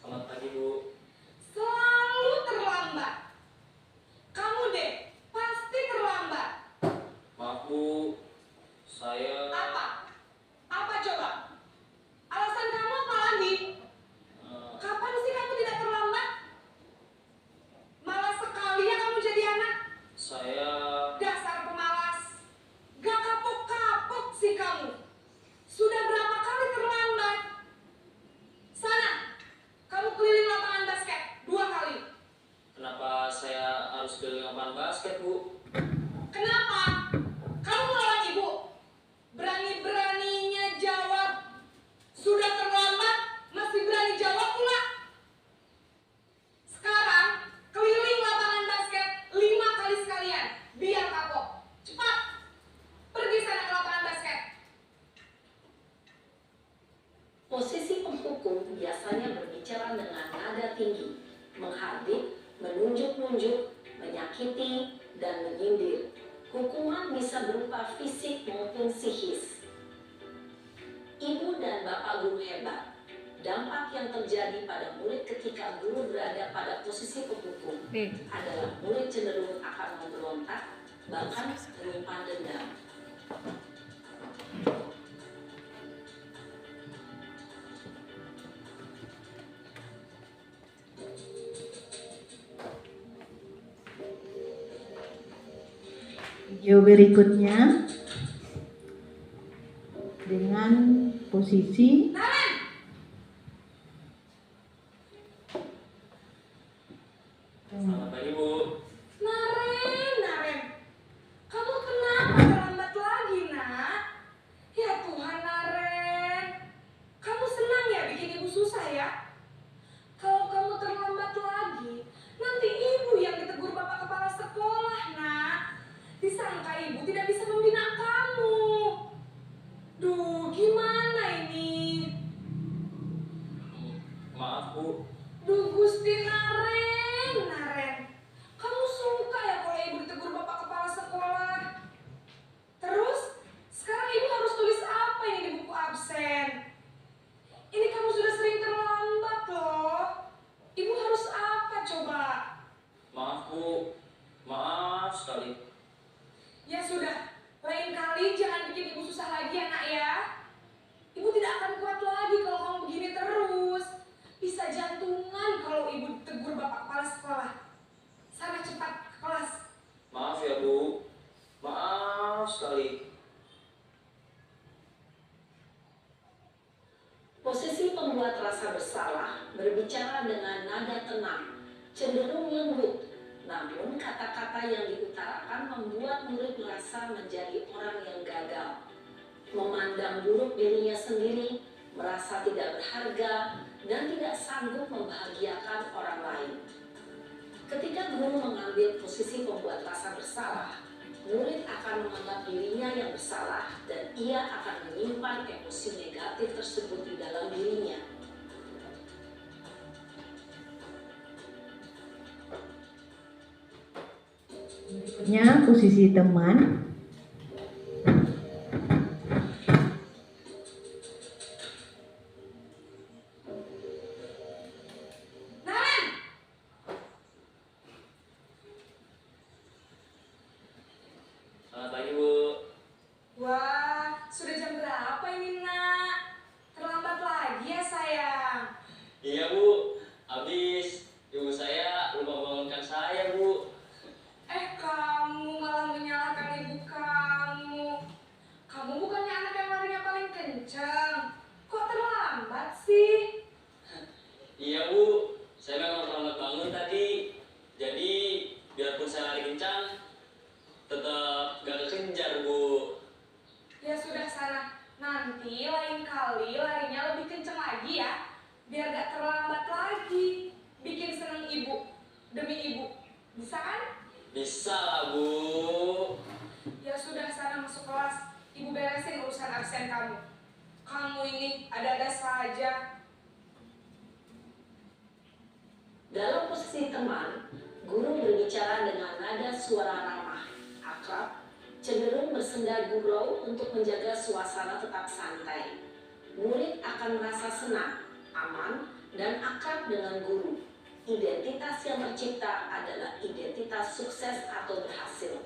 Speaker 6: Selamat pagi, Bu.
Speaker 7: Selalu terlambat. Kamu deh, pasti terlambat.
Speaker 6: Maaf, Bu. Saya
Speaker 7: Apa? Apa coba? Alasan kamu apa lagi? Kapan sih kamu tidak terlambat? Malas sekali ya kamu jadi anak.
Speaker 6: saya
Speaker 7: Dasar pemalas. Gak kapok-kapok sih kamu. Sudah berapa kali terlambat? Sana, kamu keliling lapangan basket 2 kali.
Speaker 6: kenapa saya harus keliling lapangan basket, Bu?
Speaker 7: Kenapa? Kamu melawan ibu? Berani-beraninya jawab. Sudah terlambat, masih berani jawab pula. Sekarang, keliling lapangan basket 5 kali sekalian. Biar kapok. Cepat. Pergi sana ke lapangan basket.
Speaker 5: Posisi penghukum biasanya berbicara dengan nada tinggi, menghardik, menunjuk-nunjuk, menyakiti, dan menyindir. Hukuman bisa berupa fisik maupun psikis. Ibu dan bapak guru hebat. Dampak yang terjadi pada murid ketika guru berada pada posisi penghukum
Speaker 3: B.
Speaker 5: adalah murid cenderung akan memberontak, bahkan menyimpan dendam.
Speaker 4: Video berikutnya dengan posisi
Speaker 6: Selamat pagi, Bu.
Speaker 7: Naren. Kamu kenapa terlambat lagi, nak? Ya Tuhan, Naren. Kamu senang ya bikin ibu susah ya? Kalau kamu terlambat lagi, nanti ibu yang ditegur bapak kepala sekolah, nak. Disangka ibu tidak bisa membina kamu. Duh, gimana ini?
Speaker 6: Maaf, Bu.
Speaker 7: Duh, Gusti Naren. Kamu suka ya kalau ibu ditegur bapak kepala sekolah? Terus, sekarang ibu harus tulis apa ini di buku absen? Ini kamu sudah sering terlambat loh. Ibu harus apa coba?
Speaker 6: Maaf, Bu. Maaf sekali.
Speaker 7: Ya sudah, lain kali jangan bikin ibu susah lagi ya, nak ya. Ibu tidak akan kuat lagi kalau kamu begini terus. Bisa jantungan kalau ibu ditegur bapak kepala sekolah. Sana cepat ke kelas.
Speaker 6: Maaf ya, Bu. Maaf sekali.
Speaker 5: Posisi pembuat rasa bersalah berbicara dengan nada tenang, cenderung lembut, namun kata-kata yang diutarakan membuat murid merasa menjadi orang yang gagal, memandang buruk dirinya sendiri, merasa tidak berharga, dan tidak sanggup membahagiakan orang lain. Ketika guru mengambil posisi pembuat rasa bersalah, murid akan menganggap dirinya yang bersalah dan ia akan menyimpan emosi negatif tersebut di dalam dirinya.
Speaker 4: Berikutnya posisi teman.
Speaker 7: Naren,
Speaker 6: Selamat pagi, Bu.
Speaker 7: wah, sudah jam berapa ini, Nak? Terlambat lagi ya, sayang.
Speaker 6: Iya, Bu. Habis ibu saya lupa bangunkan saya, Bu.
Speaker 7: Kamu malah menyalahkan ibu kamu. Kamu bukannya anak yang larinya paling kencang. Kok terlambat sih?
Speaker 6: Iya, Bu. Saya memang terlambat bangun tadi. Jadi, biarpun saya lari kencang, tetap gak kekejar, Bu.
Speaker 7: Ya sudah sana. Nanti lain kali larinya lebih kencang lagi ya. Biar gak terlambat lagi. Bikin seneng ibu. Demi ibu. Bisa kan?
Speaker 6: Bisa lah, Bu.
Speaker 7: Ya sudah sana masuk kelas. Ibu beresin urusan absen kamu. Kamu ini ada-ada saja.
Speaker 5: Dalam posisi teman, guru berbicara dengan nada suara ramah, akrab, cenderung bersenda gurau untuk menjaga suasana tetap santai. Murid akan merasa senang, aman, dan akrab dengan guru. Identitas yang tercipta adalah identitas sukses atau berhasil.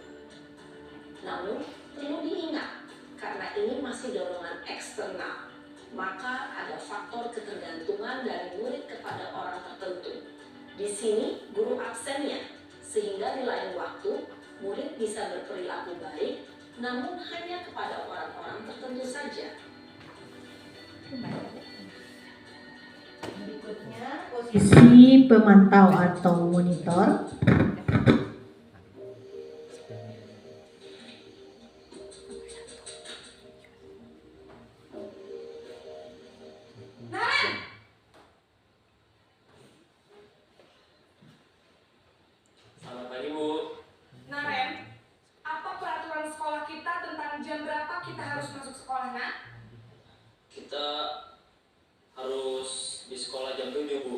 Speaker 5: Namun, perlu diingat, karena ini masih dorongan eksternal, maka ada faktor ketergantungan dari murid kepada orang tertentu. Di sini, guru absennya, sehingga di lain waktu, murid bisa berperilaku baik, namun hanya kepada orang-orang tertentu saja.
Speaker 4: Berikutnya posisi pemantau atau monitor.
Speaker 7: Naren,
Speaker 6: Selamat pagi, Bu.
Speaker 7: Naren, apa peraturan sekolah kita tentang jam berapa kita harus masuk sekolah, Nak?
Speaker 6: Kita harus di sekolah jam 7, Bu.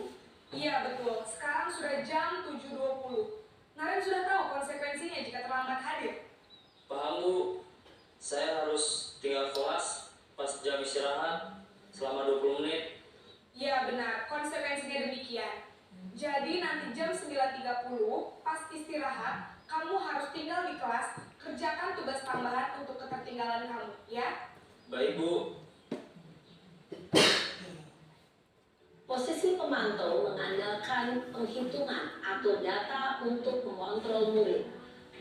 Speaker 7: Iya betul, sekarang sudah jam 7.20. Naren sudah tahu konsekuensinya jika terlambat hadir.
Speaker 6: Paham, Bu. Saya harus tinggal kelas pas jam istirahat selama 20 menit.
Speaker 7: Iya benar, konsekuensinya demikian. Jadi nanti jam 9.30 pas istirahat, kamu harus tinggal di kelas, kerjakan tugas tambahan untuk ketertinggalan kamu, ya?
Speaker 6: Baik, Bu.
Speaker 5: Posisi pemantau mengandalkan penghitungan atau data untuk mengontrol murid.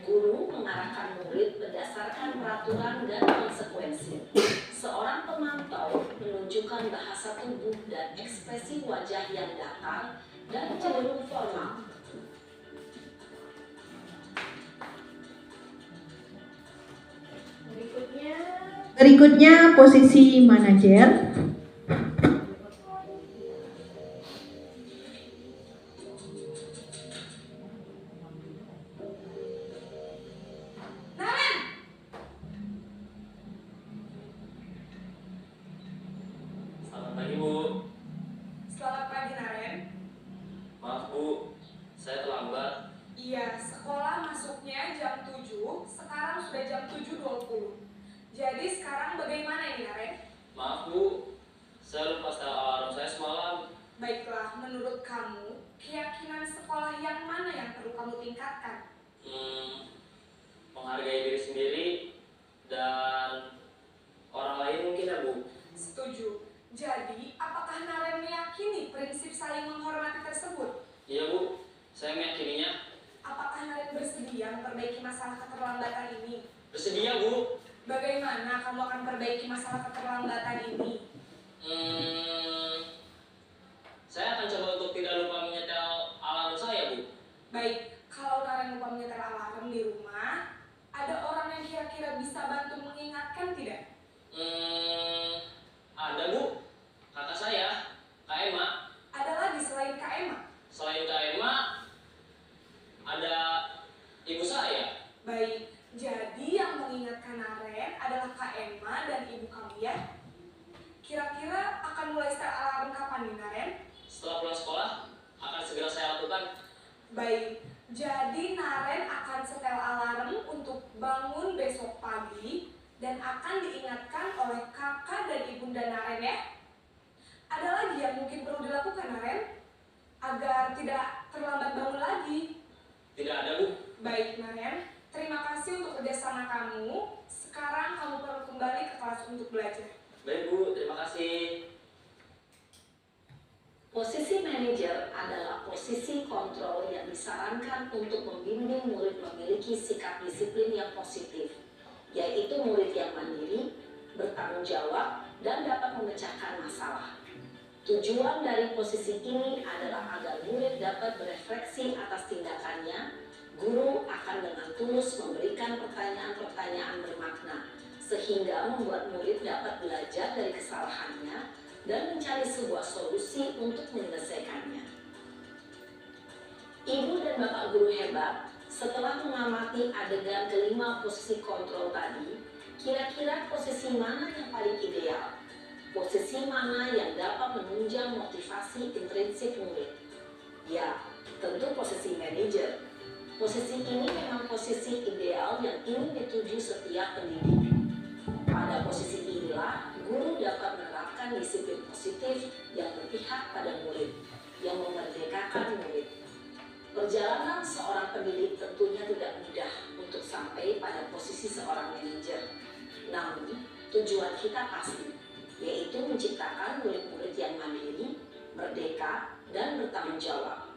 Speaker 5: Guru mengarahkan murid berdasarkan peraturan dan konsekuensi. Seorang pemantau menunjukkan bahasa tubuh dan ekspresi wajah yang datar dan cenderung formal.
Speaker 4: Berikutnya posisi manajer.
Speaker 7: Naren,
Speaker 6: Selamat pagi, Bu.
Speaker 7: selamat pagi Naren.
Speaker 6: Maaf, Bu. Saya terlambat.
Speaker 7: Iya, sekolah masuknya jam 7, sekarang sudah jam 7.20. Jadi sekarang bagaimana ini Naren?
Speaker 6: Maaf, Bu. Saya lupa setel alarm saya semalam.
Speaker 7: Baiklah, menurut kamu, keyakinan sekolah yang mana yang perlu kamu tingkatkan?
Speaker 6: Menghargai diri sendiri dan orang lain mungkin, ya, Bu.
Speaker 7: Setuju. Jadi, apakah Naren meyakini prinsip saling menghormati tersebut?
Speaker 6: Iya, Bu. Saya meyakininya.
Speaker 7: Apakah Naren bersedia memperbaiki masalah keterlambatan ini?
Speaker 6: Bersedia, Bu.
Speaker 7: Bagaimana kamu akan perbaiki masalah keterlambatan ini?
Speaker 6: Saya akan coba untuk tidak lupa menyetel alarm saya, Bu.
Speaker 7: Baik, kalau Naren lupa menyetel alarm di rumah, ada orang yang kira-kira bisa bantu mengingatkan tidak?
Speaker 6: Ada, Bu. Kakak saya, Kak Emma.
Speaker 7: Ada lagi selain Kak Emma?
Speaker 6: Selain Kak Emma, ada ibu saya.
Speaker 7: Baik, jadi apa nih Naren?
Speaker 6: Setelah pulang sekolah, akan segera saya lakukan.
Speaker 7: Baik, jadi Naren akan setel alarm untuk bangun besok pagi dan akan diingatkan oleh kakak dan ibunda Naren ya. Ada lagi yang mungkin perlu dilakukan Naren? Agar tidak terlambat bangun lagi.
Speaker 6: Tidak ada, Bu.
Speaker 7: Baik Naren, terima kasih untuk kerjasama kamu. Sekarang kamu perlu kembali ke kelas untuk belajar.
Speaker 6: Baik, Bu. Terima kasih.
Speaker 5: Posisi manajer adalah posisi kontrol yang disarankan untuk membimbing murid memiliki sikap disiplin yang positif, yaitu murid yang mandiri, bertanggung jawab, dan dapat memecahkan masalah. Tujuan dari posisi ini adalah agar murid dapat berefleksi atas tindakannya. Guru akan dengan tulus memberikan pertanyaan-pertanyaan bermakna, sehingga membuat murid dapat belajar dari kesalahannya dan mencari sebuah solusi untuk menyelesaikannya. Ibu dan Bapak guru hebat, setelah mengamati adegan kelima posisi kontrol tadi, kira-kira posisi mana yang paling ideal? Posisi mana yang dapat menunjang motivasi intrinsik murid? Ya, tentu posisi manajer. Posisi ini memang posisi ideal yang ingin dituju setiap pendidik. Pada posisi inilah, guru dapat menerapkan disiplin positif yang berpihak pada murid, yang memerdekakan murid. Perjalanan seorang pendidik tentunya tidak mudah untuk sampai pada posisi seorang manajer. Namun, tujuan kita pasti, yaitu menciptakan murid-murid yang mandiri, merdeka, dan bertanggung jawab.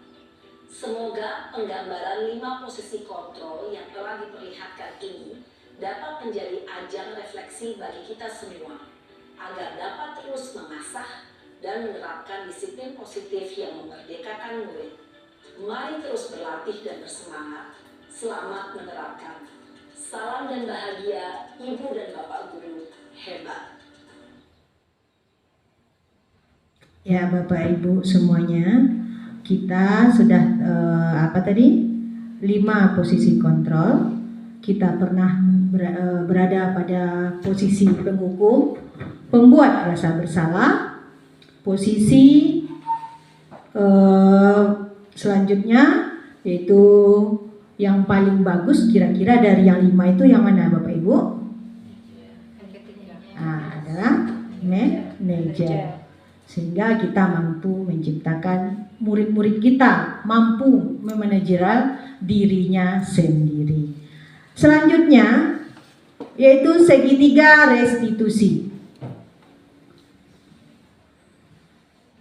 Speaker 5: Semoga penggambaran 5 posisi kontrol yang telah diperlihatkan ini dapat menjadi ajang refleksi bagi kita semua, agar dapat terus mengasah dan menerapkan disiplin positif yang memerdekakan murid. Mari terus berlatih dan bersemangat. Selamat menerapkan. Salam dan bahagia, Ibu dan Bapak guru hebat.
Speaker 4: Ya Bapak Ibu semuanya, kita sudah 5 posisi kontrol. Kita pernah berada pada posisi penghukum, pembuat rasa bersalah. Posisi selanjutnya yaitu yang paling bagus, kira-kira dari yang 5 itu yang mana Bapak Ibu? Adalah manajer. Sehingga kita mampu menciptakan murid-murid kita mampu memanajeral dirinya sendiri. Selanjutnya yaitu segitiga restitusi.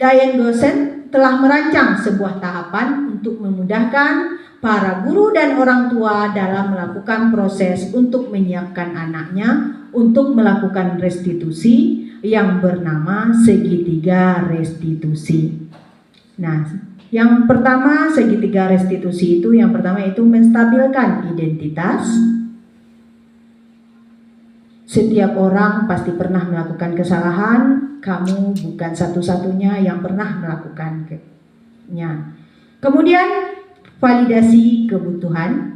Speaker 4: Diane Gosen telah merancang sebuah tahapan untuk memudahkan para guru dan orang tua dalam melakukan proses untuk menyiapkan anaknya untuk melakukan restitusi yang bernama segitiga restitusi. Nah, yang pertama segitiga restitusi itu yang pertama itu menstabilkan identitas. Setiap orang pasti pernah melakukan kesalahan, kamu bukan satu-satunya yang pernah melakukannya. Kemudian validasi kebutuhan.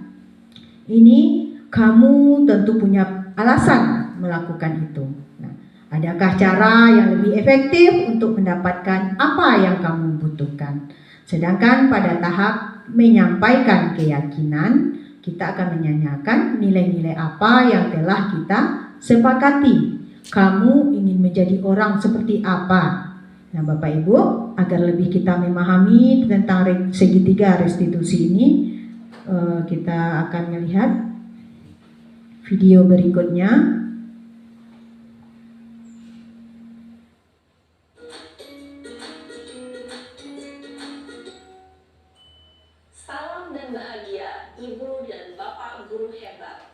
Speaker 4: Ini kamu tentu punya alasan melakukan itu. Nah, adakah cara yang lebih efektif untuk mendapatkan apa yang kamu butuhkan? Sedangkan pada tahap menyampaikan keyakinan, kita akan menyanyikan nilai-nilai apa yang telah kita sepakati. Kamu ingin menjadi orang seperti apa? Nah Bapak Ibu, agar lebih kita memahami tentang segitiga restitusi ini, kita akan melihat video berikutnya.
Speaker 5: Salam dan bahagia Ibu dan Bapak guru hebat.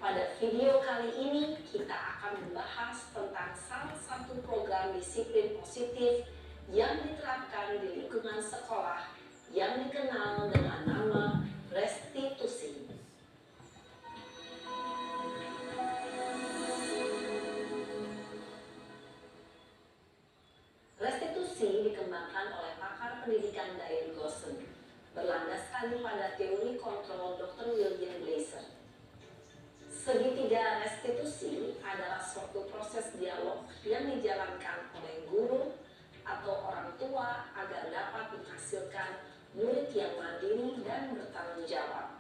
Speaker 5: Pada video kali ini kita akan membahas tentang salah satu program disiplin positif yang diterapkan di lingkungan sekolah yang dikenal dengan nama restitusi. Restitusi dikembangkan oleh pakar pendidikan Diane Gosen, berlandaskan pada teori kontrol Dr. William Glasser. Segitiga restitusi adalah suatu proses dialog yang dijalankan oleh guru atau orang tua murid yang mandiri dan bertanggung jawab.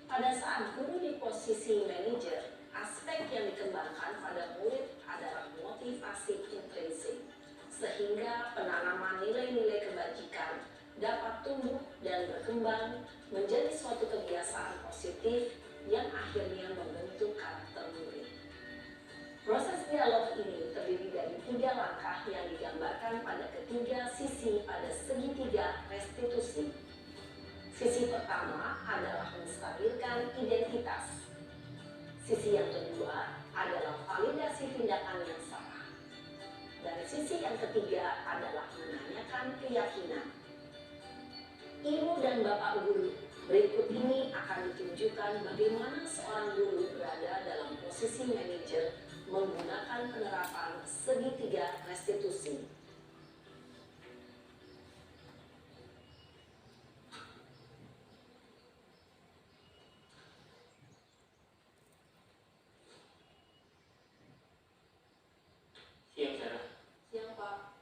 Speaker 5: Pada saat guru di posisi manajer, aspek yang dikembangkan pada murid adalah motivasi intrinsik, sehingga penanaman nilai-nilai kebajikan dapat tumbuh dan berkembang menjadi suatu kebiasaan positif yang akhirnya membentuk karakter murid. Proses dialog ini terdiri dari 3 langkah yang digambarkan pada ketiga sisi pada segitiga restitusi. Sisi pertama adalah menstabilkan identitas. Sisi yang kedua adalah validasi tindakan yang salah. Dan sisi yang ketiga adalah menanyakan keyakinan. Ibu dan Bapak guru, berikut ini akan ditunjukkan bagaimana seorang guru berada dalam posisi manajer menggunakan penerapan segitiga restitusi.
Speaker 6: Siang, Sarah.
Speaker 7: Siang, Pak.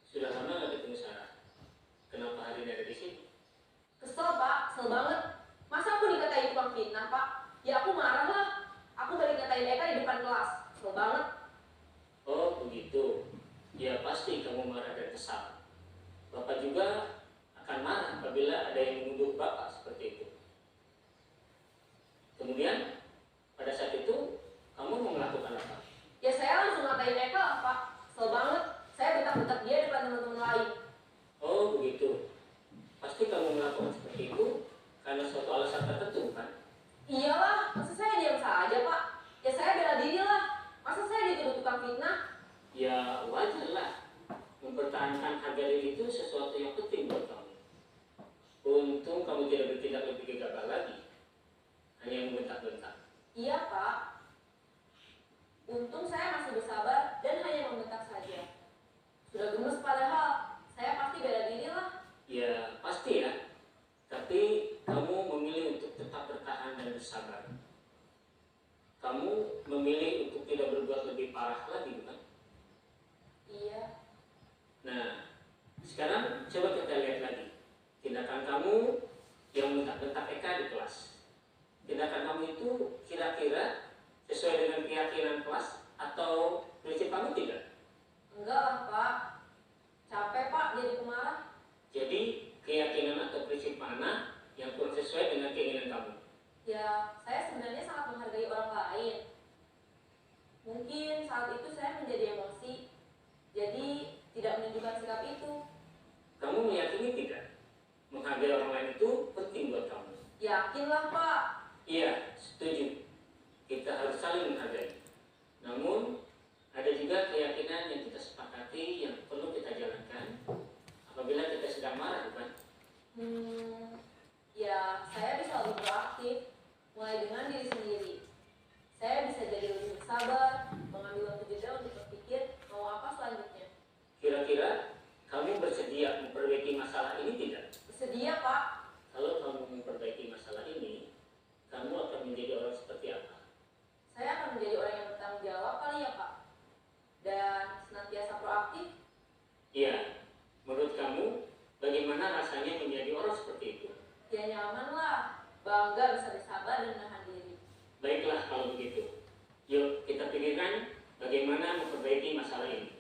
Speaker 6: Sudah lama nggak ketemu Sarah? Kenapa hari ini ada di sini?
Speaker 7: Kesel, Pak. Kesel banget. Masa aku dikatain tukang fitnah, Pak? Ya aku marah lah. Aku balik ngatain Eka di depan kelas. Kesel banget.
Speaker 6: Oh, begitu. Ya pasti kamu marah dan kesal. Bapak juga akan marah apabila ada yang menuduh Bapak seperti itu. Kemudian, pada saat itu, kamu mau melakukan apa?
Speaker 7: Ya saya langsung ngatain Eka lah, Pak. Kesel banget. Saya bentak-bentak dia depan teman-teman lain.
Speaker 6: Oh, begitu. Pasti kamu melakukan seperti itu karena suatu alasan tertentu, kan?
Speaker 7: Iyalah, masa saya diam saja, Pak? Ya saya bela diri lah. Masa saya dituduh tukang fitnah?
Speaker 6: Ya, wajarlah. Mempertahankan harga diri itu sesuatu yang penting buat kamu. Untung kamu tidak bertindak lebih gegabah lagi. Hanya membentak-bentak.
Speaker 7: Iya, Pak. Untung saya masih bersabar dan hanya membentak saja. Sudah gemes padahal. Saya pasti bela diri lah.
Speaker 6: Ya, pasti ya. Tapi kamu memilih untuk tetap bertahan dan bersabar. Kamu memilih untuk tidak berbuat lebih parah lagi, bukan?
Speaker 7: Iya.
Speaker 6: Nah, sekarang coba kita lihat lagi. Tindakan kamu yang bentak-bentak Eka di kelas. Tindakan kamu itu kira-kira sesuai dengan keyakinan kelas atau prinsip kamu tidak?
Speaker 7: Enggak lah, Pak. Capek, Pak, jadi pemarah.
Speaker 6: Jadi, keyakinan atau prinsip mana yang kurang sesuai dengan keinginan kamu?
Speaker 7: Ya, saya sebenarnya sangat menghargai orang lain. Mungkin saat itu saya menjadi emosi, jadi tidak menunjukkan sikap itu.
Speaker 6: Kamu meyakini tidak? Menghargai orang lain itu penting buat kamu.
Speaker 7: Yakinlah, Pak.
Speaker 6: Iya, setuju. Kita harus saling menghargai. Namun, ada juga keyakinan yang kita sepakati yang perlu kita jalankan apabila kita sedang marah, bukan?
Speaker 7: Ya, saya bisa lebih proaktif, mulai dengan diri sendiri. Saya bisa jadi lebih bersabar, mengambil waktu jeda untuk berpikir mau apa selanjutnya.
Speaker 6: Kira-kira kamu bersedia memperbaiki masalah ini tidak?
Speaker 7: Bersedia, Pak.
Speaker 6: Kalau kamu memperbaiki masalah ini, kamu akan menjadi orang seperti apa?
Speaker 7: Saya akan menjadi orang yang bertanggung jawab kali ya, Pak. Dan senantiasa proaktif.
Speaker 6: Iya, menurut kamu bagaimana rasanya menjadi orang seperti itu?
Speaker 7: Ya nyaman lah, bangga bisa bersabar dan menahan diri.
Speaker 6: Baiklah kalau begitu. Yuk kita pikirkan bagaimana memperbaiki masalah ini.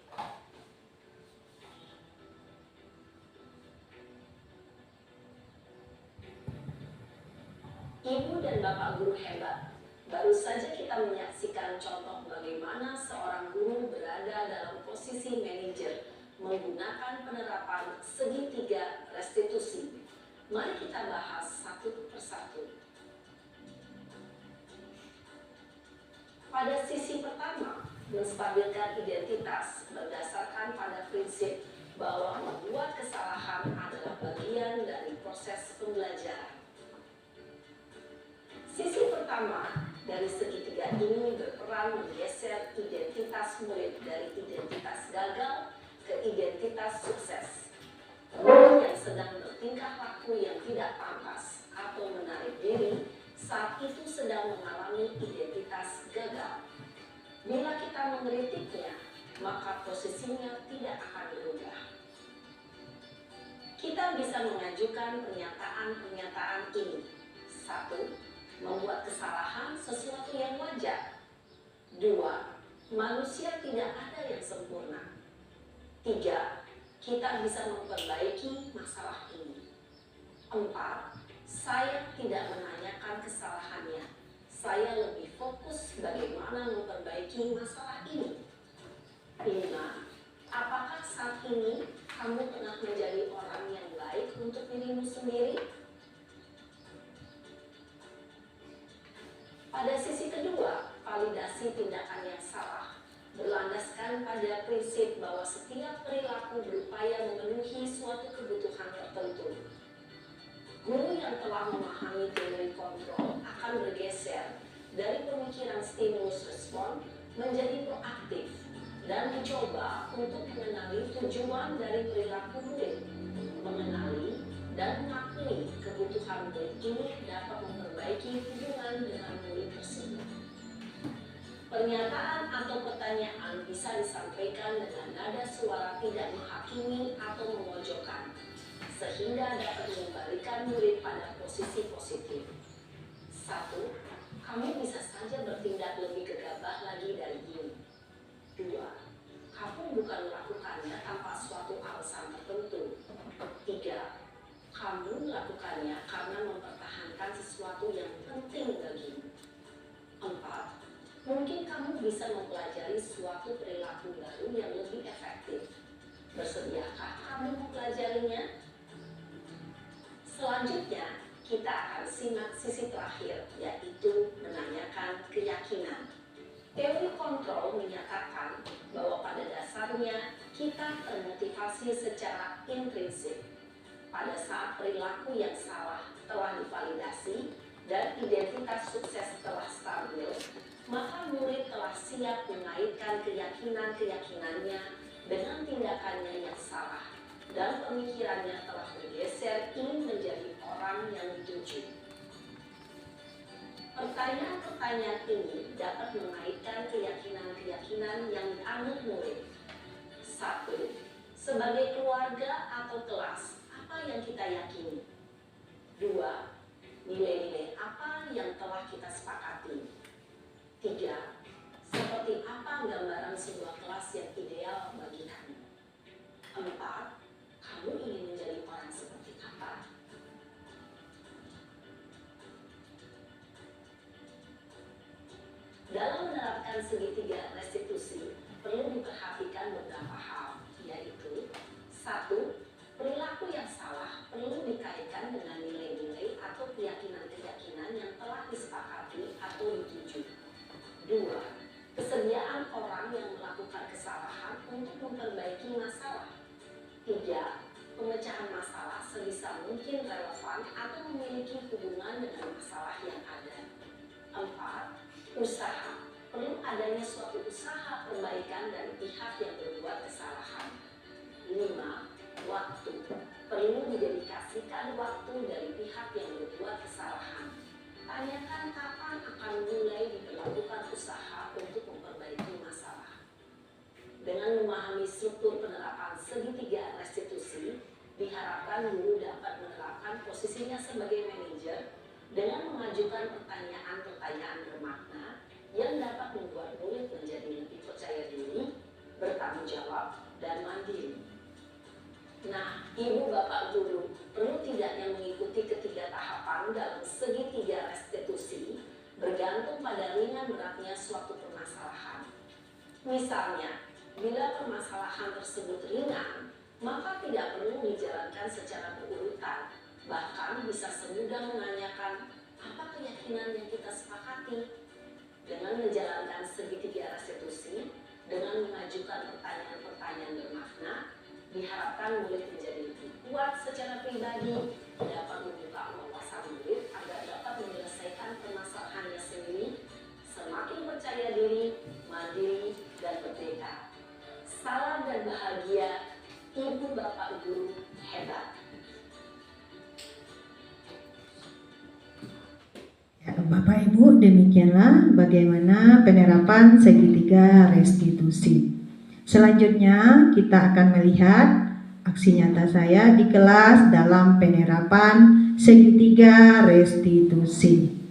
Speaker 5: Ibu dan Bapak guru hebat. Baru saja kita menyaksikan contoh bagaimana seorang guru berada dalam posisi manajer menggunakan penerapan segitiga restitusi. Mari kita bahas satu persatu. Pada sisi pertama, menstabilkan identitas berdasarkan pada prinsip bahwa membuat kesalahan adalah bagian dari proses pembelajaran. Sisi pertama dari segitiga ini berperan menggeser identitas murid dari identitas gagal ke identitas sukses. Murid yang sedang bertingkah laku yang tidak pantas atau menarik diri saat itu sedang mengalami identitas gagal. Bila kita mengkritiknya, maka posisinya tidak akan berubah. Kita bisa bisa mengajukan pernyataan-pernyataan ini. 1. Membuat kesalahan sesuatu yang wajar. 2. Manusia tidak ada yang sempurna. 3. Kita bisa memperbaiki masalah ini. 4. Saya tidak menanyakan kesalahannya. Saya lebih fokus bagaimana memperbaiki masalah ini. 5. Apakah saat ini kamu tengah menjadi orang yang baik untuk dirimu sendiri? Pada sisi kedua, validasi tindakan yang salah berlandaskan pada prinsip bahwa setiap perilaku berupaya memenuhi suatu kebutuhan tertentu. Guru yang telah memahami teori kontrol akan bergeser dari pemikiran stimulus respon menjadi proaktif dan mencoba untuk mengenali tujuan dari perilaku murid, mengenali dan mengakui kebutuhan murid ini dapat memperbaiki hubungan dengan murid tersebut. Pernyataan atau pertanyaan bisa disampaikan dengan nada suara tidak menghakimi atau memojokkan, sehingga dapat mengembalikan murid pada posisi positif. 1. Kamu bisa saja bertindak lebih gegabah lagi dari ini. 2. Kamu bukan melakukannya tanpa suatu alasan tertentu. 3. Kamu melakukannya karena mempertahankan sesuatu yang penting bagimu. 4. Mungkin kamu bisa mempelajari suatu perilaku baru yang lebih efektif. Bersediakah kamu mempelajarinya? Selanjutnya, kita akan simak sisi terakhir, yaitu menanyakan keyakinan. Teori kontrol menyatakan bahwa pada dasarnya kita termotivasi secara intrinsik. Pada saat perilaku yang salah telah divalidasi dan identitas sukses telah stabil, maka murid telah siap mengaitkan keyakinan-keyakinannya dengan tindakannya yang salah, dan pemikirannya telah bergeser ingin menjadi orang yang dituju. Pertanyaan-pertanyaan ini dapat mengaitkan keyakinan-keyakinan yang dianut murid. 1. Sebagai keluarga atau kelas, apa yang kita yakini? 2. Nilai-nilai apa yang telah kita sepakati? 3. Seperti apa gambaran sebuah kelas yang ideal bagi kamu? 4. Kamu ingin menjadi orang seperti apa? Dalam menerapkan segitiga restitusi, perlu diperhatikan beberapa hal, yaitu 1. Perilaku yang salah perlu dikaitkan dengan nilai-nilai atau keyakinan-keyakinan yang telah disepakati atau dituju. 2. Kesediaan orang yang melakukan kesalahan untuk memperbaiki masalah. 3. Pemecahan masalah sebisa mungkin relevan atau memiliki hubungan dengan masalah yang ada. 4. Usaha. Perlu adanya suatu usaha perbaikan dari pihak yang berbuat kesalahan. 5. Waktu. Perlu didedikasikan waktu dari pihak yang berbuat kesalahan. Tanyakan kapan akan mulai diberlakukan usaha untuk memperbaiki masalah. Dengan memahami struktur penerapan segitiga restitusi, diharapkan guru dapat menerapkan posisinya sebagai manajer dengan mengajukan pertanyaan-pertanyaan bermakna yang dapat membuat murid menjadi lebih percaya diri, bertanggung jawab, dan mandiri. Nah, Ibu Bapak Guru, perlu tidaknya mengikuti ketiga tahapan dalam segitiga restitusi bergantung pada ringan beratnya suatu permasalahan. Misalnya, bila permasalahan tersebut ringan, maka tidak perlu dijalankan secara berurutan. Bahkan bisa semudah menanyakan, apa keyakinan yang kita sepakati? Dengan menjalankan segitiga restitusi, dengan mengajukan pertanyaan-pertanyaan bermakna, diharapkan murid menjadi lebih kuat secara pribadi, dapat membuka wawasan murid agar dapat menyelesaikan permasalahannya sendiri, semakin percaya diri, mandiri, dan merdeka. Salam dan bahagia, Ibu Bapak Guru hebat.
Speaker 4: Bapak Ibu, demikianlah bagaimana penerapan segitiga restitusi. Selanjutnya kita akan melihat aksi nyata saya di kelas dalam penerapan segitiga restitusi.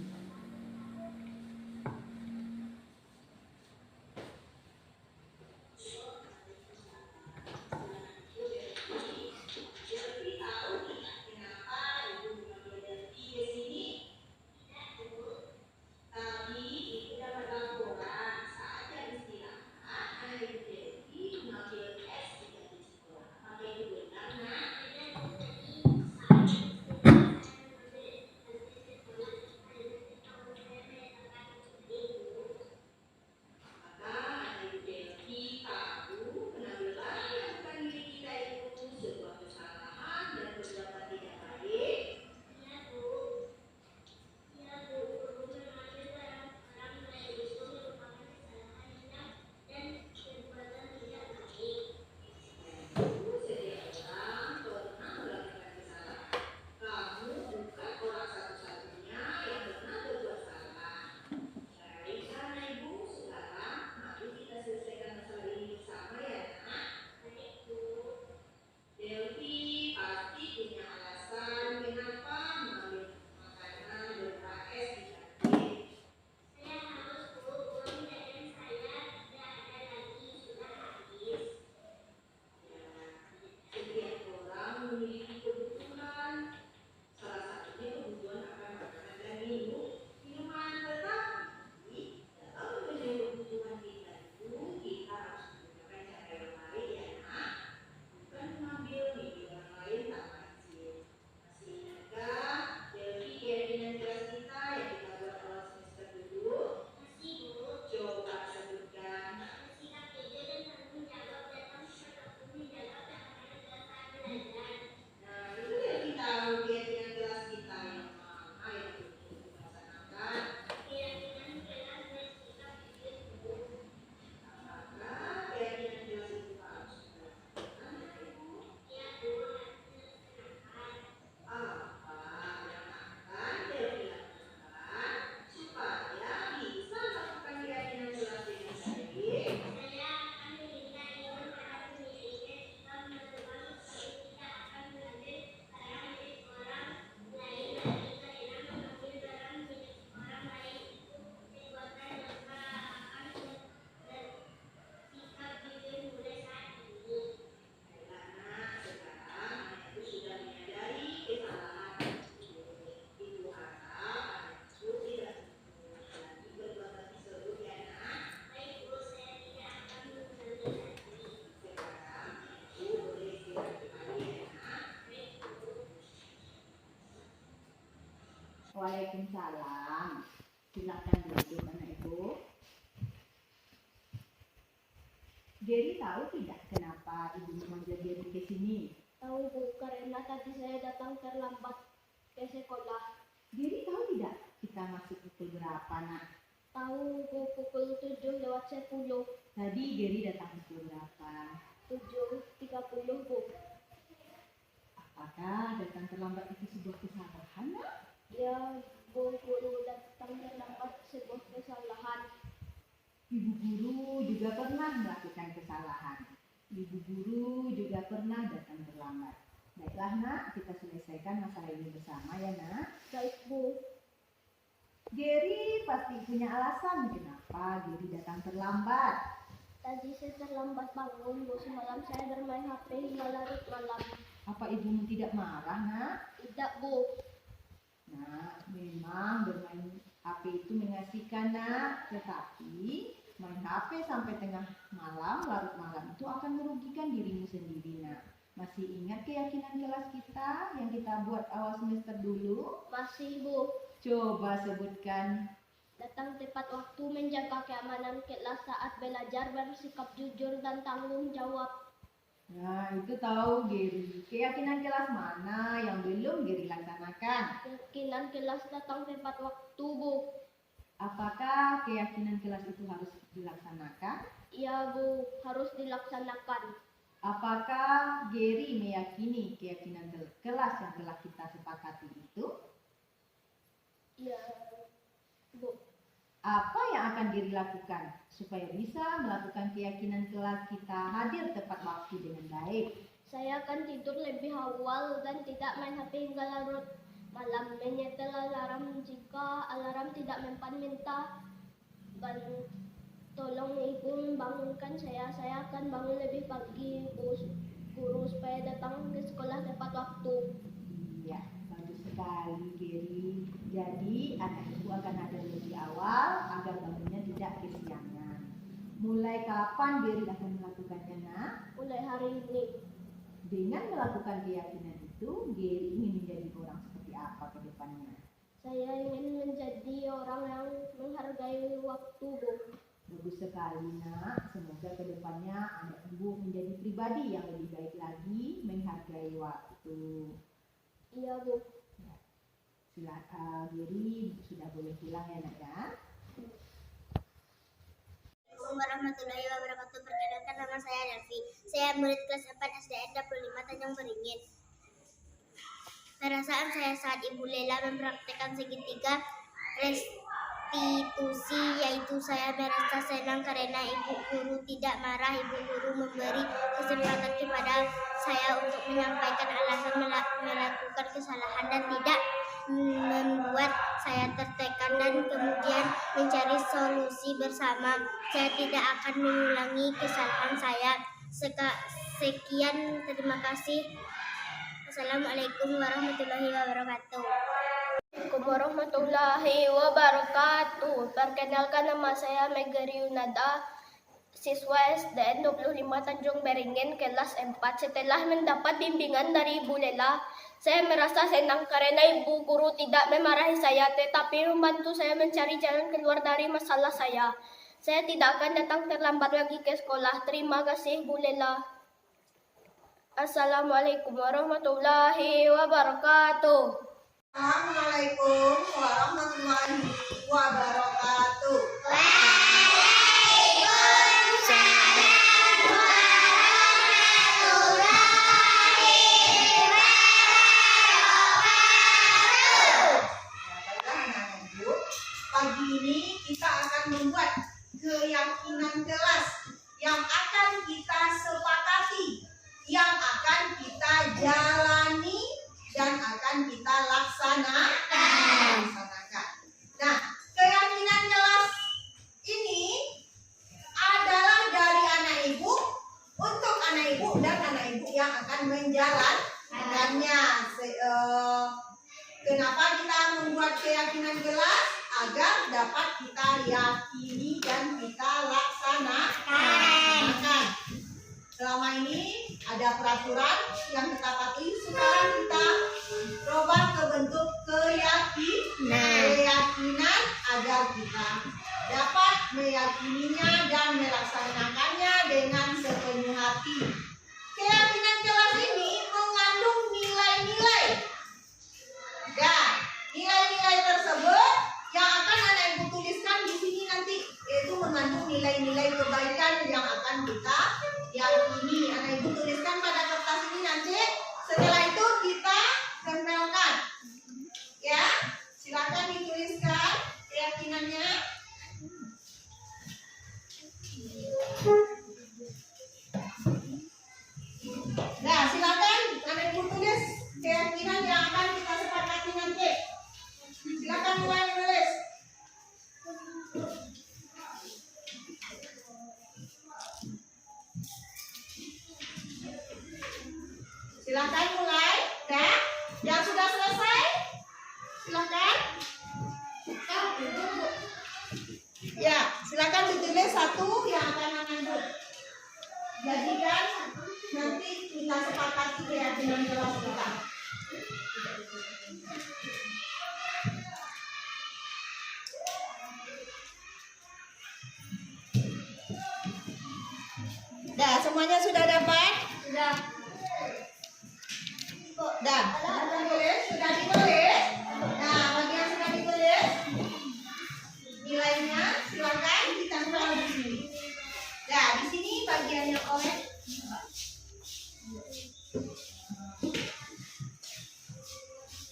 Speaker 8: Waalaikumsalam. Silakan duduk anak ibu. Geri tahu tidak kenapa ibu memanggil Geri ke sini?
Speaker 9: Tahu Bu, karena tadi saya datang terlambat ke sekolah.
Speaker 8: Geri tahu tidak kita masuk pukul berapa nak?
Speaker 9: Tahu Bu, pukul 7:10.
Speaker 8: Tadi Geri datang pukul berapa?
Speaker 9: 7:30 Bu.
Speaker 8: Apakah datang terlambat itu sebuah kesalahan nak?
Speaker 9: Ya Bu, guru datang terlambat sebuah kesalahan.
Speaker 8: Ibu guru juga pernah melakukan kesalahan. Ibu guru juga pernah datang terlambat. Baiklah nak, kita selesaikan masalah ini bersama ya nak.
Speaker 9: Baik Bu.
Speaker 8: Geri pasti punya alasan kenapa Geri datang terlambat.
Speaker 9: Tadi saya terlambat bangun Bu, semalam saya bermain HP hingga larut malam.
Speaker 8: Apa ibumu tidak marah nak?
Speaker 9: Tidak Bu.
Speaker 8: Nah, memang bermain HP itu mengasihkan nak, tetapi main HP sampai tengah malam, larut malam itu akan merugikan dirimu sendiri nak. Masih ingat keyakinan kelas kita yang kita buat awal semester dulu?
Speaker 9: Masih Bu.
Speaker 8: Coba sebutkan.
Speaker 9: Datang tepat waktu, menjaga keamanan kelas saat belajar, bersikap jujur dan tanggung jawab.
Speaker 8: Nah, itu tahu Geri. Keyakinan kelas mana yang belum Geri laksanakan?
Speaker 9: Keyakinan kelas datang tepat waktu Bu.
Speaker 8: Apakah keyakinan kelas itu harus dilaksanakan?
Speaker 9: Iya Bu, harus dilaksanakan.
Speaker 8: Apakah Geri meyakini keyakinan kelas yang telah kita sepakati itu?
Speaker 9: Iya Bu.
Speaker 8: Apa yang akan Geri lakukan supaya bisa melakukan keyakinan kelas kita hadir tepat waktu dengan baik?
Speaker 9: Saya akan tidur lebih awal dan tidak main HP hingga larut malam. Menyetel alarm jika alarm tidak mempan minta tolong ibu membangunkan saya. Saya akan bangun lebih pagi guru supaya datang ke sekolah tepat waktu.
Speaker 8: Iya, bagus sekali Geri. Jadi anak ibu akan ada lebih awal agar bangunnya tidak kesiangan. Mulai kapan Geri akan melakukannya, Nak?
Speaker 9: Mulai hari ini.
Speaker 8: Dengan melakukan keyakinan itu, Geri ingin menjadi orang seperti apa ke depannya?
Speaker 9: Saya ingin menjadi orang yang menghargai waktu, Bu.
Speaker 8: Bagus sekali, Nak. Semoga ke depannya anak ibu menjadi pribadi yang lebih baik lagi, menghargai waktu.
Speaker 9: Iya, Bu.
Speaker 8: Silakan, Geri sudah boleh pulang ya, Nak ya.
Speaker 9: Assalamualaikum warahmatullahi wabarakatuh. Perkenalkan, nama saya Delvi. Saya murid kelas 4 SDN 25 Tanjung Beringin. Perasaan saya saat Ibu Lela mempraktekkan segitiga restitusi, yaitu saya merasa senang karena Ibu Guru tidak marah. Ibu Guru memberi kesempatan kepada saya untuk menyampaikan alasan melakukan kesalahan dan tidak membuat saya tertekan, dan kemudian mencari solusi bersama. Saya tidak akan mengulangi kesalahan saya. Sekian, terima kasih. Assalamualaikum warahmatullahi wabarakatuh. Assalamualaikum warahmatullahi wabarakatuh. Perkenalkan, nama saya Megari Yunada, siswa SDN 25 Tanjung Beringin kelas 4. Setelah mendapat bimbingan dari Ibu Lela, saya merasa senang karena Ibu Guru tidak memarahi saya, tetapi membantu saya mencari jalan keluar dari masalah saya. Saya tidak akan datang terlambat lagi ke sekolah. Terima kasih, Bu Lela. Assalamualaikum warahmatullahi wabarakatuh.
Speaker 8: Assalamualaikum warahmatullahi wabarakatuh. Pagi ini kita akan membuat keyakinan kelas yang akan kita sepakati, yang akan kita jalani, dan akan kita laksanakan. Nah, keyakinan kelas ini adalah dari anak ibu, untuk anak ibu dan anak ibu yang akan menjalankannya. Kenapa kita membuat keyakinan kelas? Agar dapat kita yakini dan kita laksanakan. Selama ini ada peraturan yang kita patuhi, sekarang kita coba ke bentuk keyakinan agar kita dapat meyakininya dan melaksanakannya dengan sepenuh hati. Keyakinan kelas ini mengandung nilai-nilai, dan nilai-nilai tersebut yang akan anak ibu tuliskan di sini nanti, yaitu mengandung nilai-nilai kebaikan yang akan kita yakini. Anak ibu tuliskan pada kertas ini nanti. Setelah itu kita tempelkan. Ya, silakan dituliskan keyakinannya. Nah, silakan anak ibu tulis keyakinan yang akan kita sepakati nanti. Silakan mulai menulis. Silakan mulai. Nah, yang sudah selesai, silakan. Ya, silakan ditulis satu yang akan anak jadikan nanti kita sepakati keyakinan kelas kita. Dah, semuanya sudah dapat? Sudah. Dah, sudah ditulis. Nah, bagi yang sudah ditulis, nilainya silakan ditempel di sini. Nah, di sini bagiannya oleh.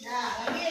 Speaker 8: Nah, lagi.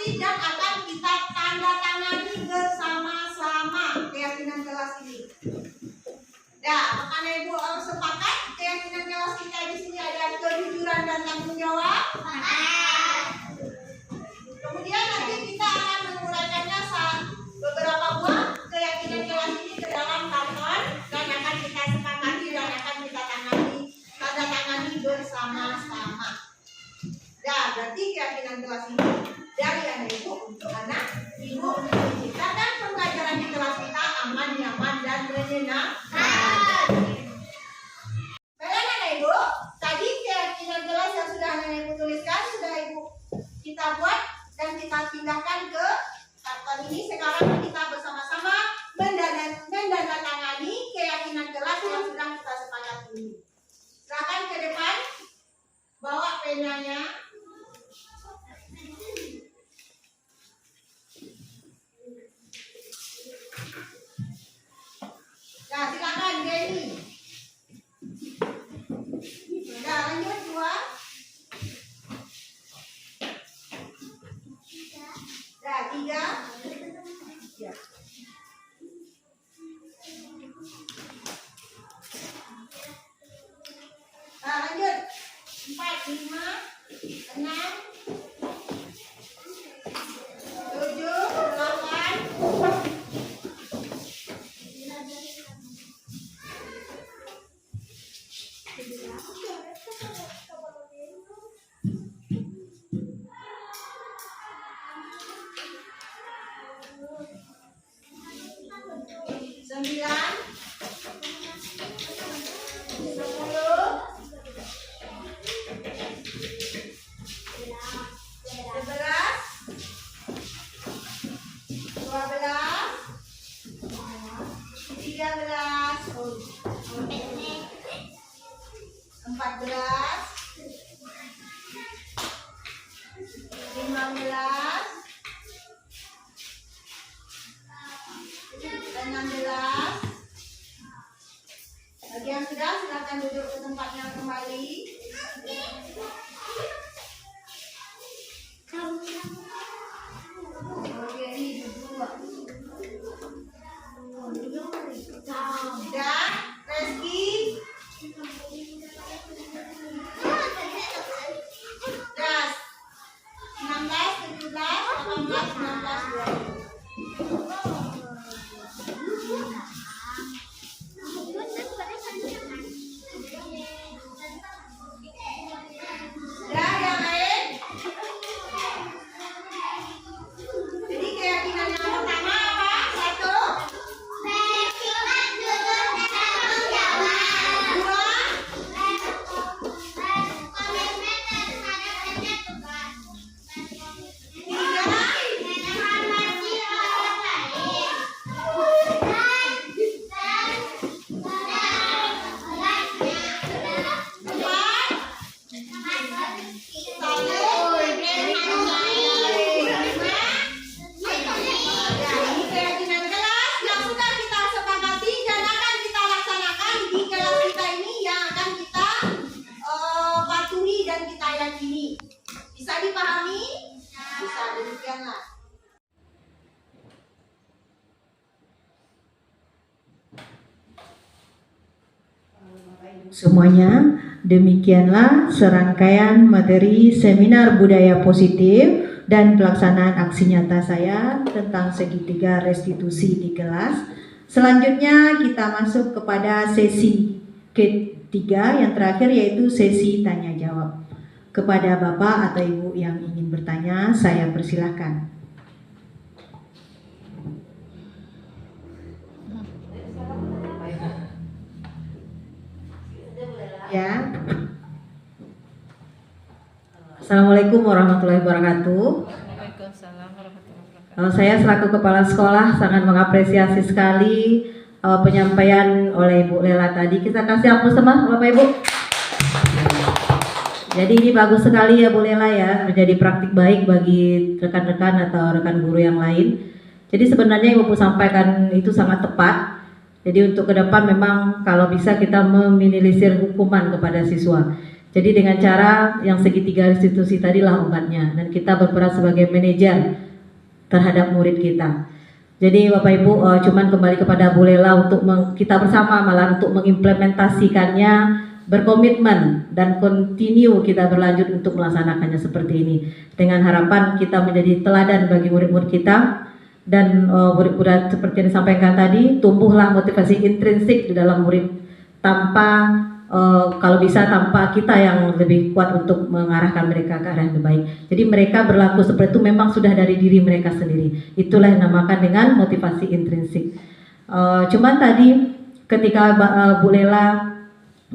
Speaker 8: nanti dan akan kita tanda tangani bersama-sama keyakinan kelas ini. Nah, apakah Ibu sepakat keyakinan kelas kita di sini ada kejujuran dan tanggung jawab? Kemudian nanti kita akan menguraikannya saat beberapa buah keyakinan kelas ini ke dalam karton dan akan kita sepakati dan akan kita tanda tangani bersama-sama. Nah, berarti keyakinan kelas ini dari anak Ibu untuk anak Ibu untuk menciptakan pembelajaran di kelas kita aman, nyaman, dan menyenangkan. Baiklah anak Ibu, tadi keyakinan kelas yang sudah anak Ibu tuliskan sudah Ibu kita buat dan kita pindahkan ke karton ini. Sekarang kita bersama-sama menandatangani keyakinan kelas yang sudah kita sepakati ini. Silakan ke depan, bawa penanya. Nah, silakan Denny. Nah, lanjut dua. Nah, tiga. Ya. Nah, lanjut. 4, 5, 6, 7, 8. Sembilan, 10, 11, 12, 13, 14, 15, 16. Bagi yang sudah, silakan duduk ke tempatnya kembali. Oke, ini dua. Dan Reski. Das. 16, 17, 18, 19, 20. Dan yang lain. Jadi keyakinan yang pertama apa? 1. Keyakinan jujur dan tanggung jawab. 2. Komitmen terhadap tugas. 3. menghormati orang lain. 4. Bisa dipahami? Bisa, demikianlah.
Speaker 4: Semuanya, demikianlah serangkaian materi seminar budaya positif dan pelaksanaan aksi nyata saya tentang segitiga restitusi di kelas. Selanjutnya kita masuk kepada sesi ketiga yang terakhir, yaitu sesi tanya jawab. Kepada Bapak atau Ibu yang ingin bertanya, saya persilahkan. Ya. Assalamualaikum warahmatullahi wabarakatuh.
Speaker 3: Waalaikumsalam warahmatullahi wabarakatuh.
Speaker 4: Saya selaku kepala sekolah sangat mengapresiasi sekali penyampaian oleh Ibu Lela tadi. Kita kasih aplaus sama Bapak Ibu. Jadi ini bagus sekali ya Bu Lela ya, menjadi praktik baik bagi rekan-rekan atau rekan guru yang lain. Jadi sebenarnya Ibu sampaikan itu sangat tepat. Jadi untuk ke depan memang kalau bisa kita meminimalisir hukuman kepada siswa.
Speaker 10: Jadi dengan cara yang segitiga restitusi tadilah obatnya, dan kita berperan sebagai manajer terhadap murid kita. Jadi Bapak Ibu, cuman kembali kepada Bu Lela untuk kita bersama malah untuk mengimplementasikannya, berkomitmen dan continue kita berlanjut untuk melaksanakannya seperti ini. Dengan harapan kita menjadi teladan bagi murid-murid kita, dan murid-murid seperti yang disampaikan tadi, tumbuhlah motivasi intrinsik di dalam murid tanpa kalau bisa tanpa kita yang lebih kuat untuk mengarahkan mereka ke arah yang lebih baik. Jadi mereka berlaku seperti itu memang sudah dari diri mereka sendiri. Itulah yang dinamakan dengan motivasi intrinsik. Cuman tadi ketika Bu Lela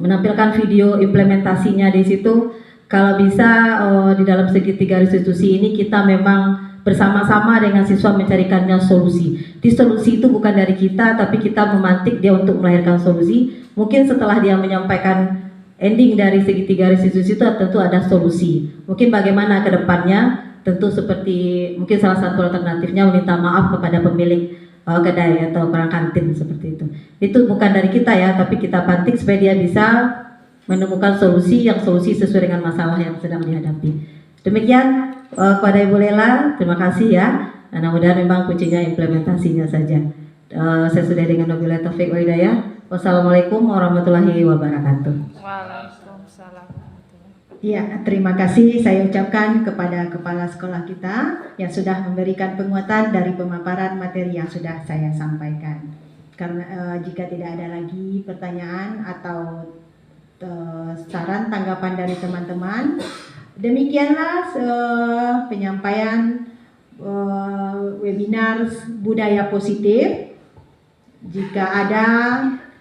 Speaker 10: menampilkan video implementasinya di situ, kalau bisa di dalam segitiga restitusi ini kita memang bersama-sama dengan siswa mencarikannya solusi. Di solusi itu bukan dari kita, tapi kita memantik dia untuk melahirkan solusi. Mungkin setelah dia menyampaikan ending dari segitiga restitusi itu tentu ada solusi. Mungkin bagaimana ke depannya, tentu seperti mungkin salah satu alternatifnya meminta maaf kepada pemilik kedai atau orang kantin seperti itu. Itu bukan dari kita ya, tapi kita pantik supaya dia bisa menemukan solusi yang solusi sesuai dengan masalah yang sedang dihadapi. Demikian kepada Ibu Lela, terima kasih ya. Nah, mudah-mudahan memang kuncinya implementasinya saja. Saya sudah dengan wabillahi taufiq wal hidayah. Wassalamualaikum warahmatullahi wabarakatuh.
Speaker 3: Waalaikumsalam.
Speaker 4: Ya, terima kasih saya ucapkan kepada kepala sekolah kita yang sudah memberikan penguatan dari pemaparan materi yang sudah saya sampaikan. Karena jika tidak ada lagi pertanyaan atau saran tanggapan dari teman-teman, demikianlah penyampaian webinar budaya positif. Jika ada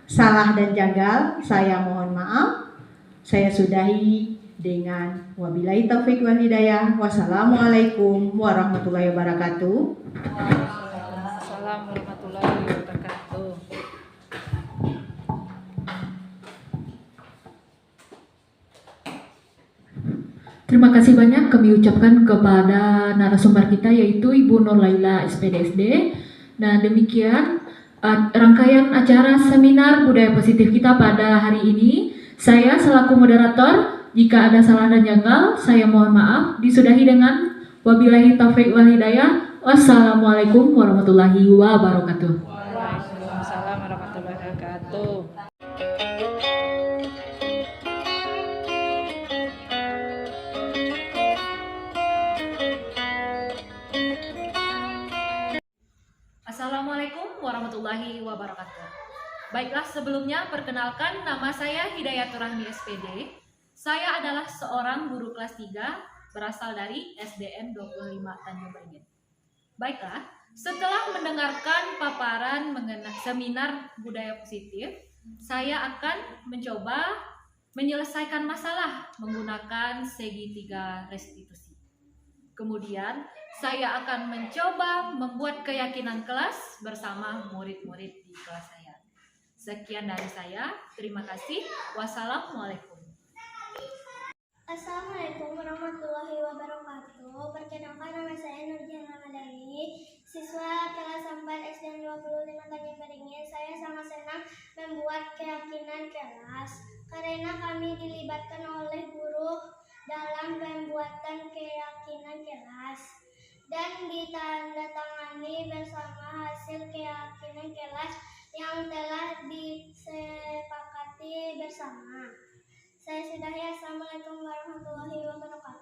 Speaker 4: salah dan janggal, saya mohon maaf. Saya sudahi dengan wabillahi taufiq wal hidayah. Wassalamualaikum warahmatullahi wabarakatuh.
Speaker 3: Waalaikumsalam warahmatullahi wabarakatuh.
Speaker 2: Terima kasih banyak kami ucapkan kepada narasumber kita yaitu Ibu Nur Laila SPDSD. Dan demikian rangkaian acara seminar budaya positif kita pada hari ini. Saya selaku moderator, jika ada salah dan janggal, saya mohon maaf. Disudahi dengan wabillahi taufiq wal hidayah. Wassalamualaikum warahmatullahi wabarakatuh.
Speaker 3: Waalaikumsalam warahmatullahi wabarakatuh.
Speaker 2: Assalamualaikum warahmatullahi wabarakatuh. Baiklah, sebelumnya perkenalkan, nama saya Hidayatur Rahmi SPD. Saya adalah seorang guru kelas 3 berasal dari SDN 25 Tanjung Beringin. Baiklah, setelah mendengarkan paparan mengenai seminar budaya positif, saya akan mencoba menyelesaikan masalah menggunakan segitiga restitusi. Kemudian, saya akan mencoba membuat keyakinan kelas bersama murid-murid di kelas saya. Sekian dari saya. Terima kasih. Wassalamualaikum.
Speaker 9: Assalamualaikum warahmatullahi wabarakatuh. Perkenalkan, nama saya Nurjana Ramadhani, siswa kelas 4 SDN 25 Tanjung Beringin. Saya sangat senang membuat keyakinan kelas karena kami dilibatkan oleh guru dalam pembuatan keyakinan kelas dan ditandatangani bersama hasil keyakinan kelas yang telah disepakati bersama. Saya sudahi. Assalamualaikum warahmatullahi wabarakatuh.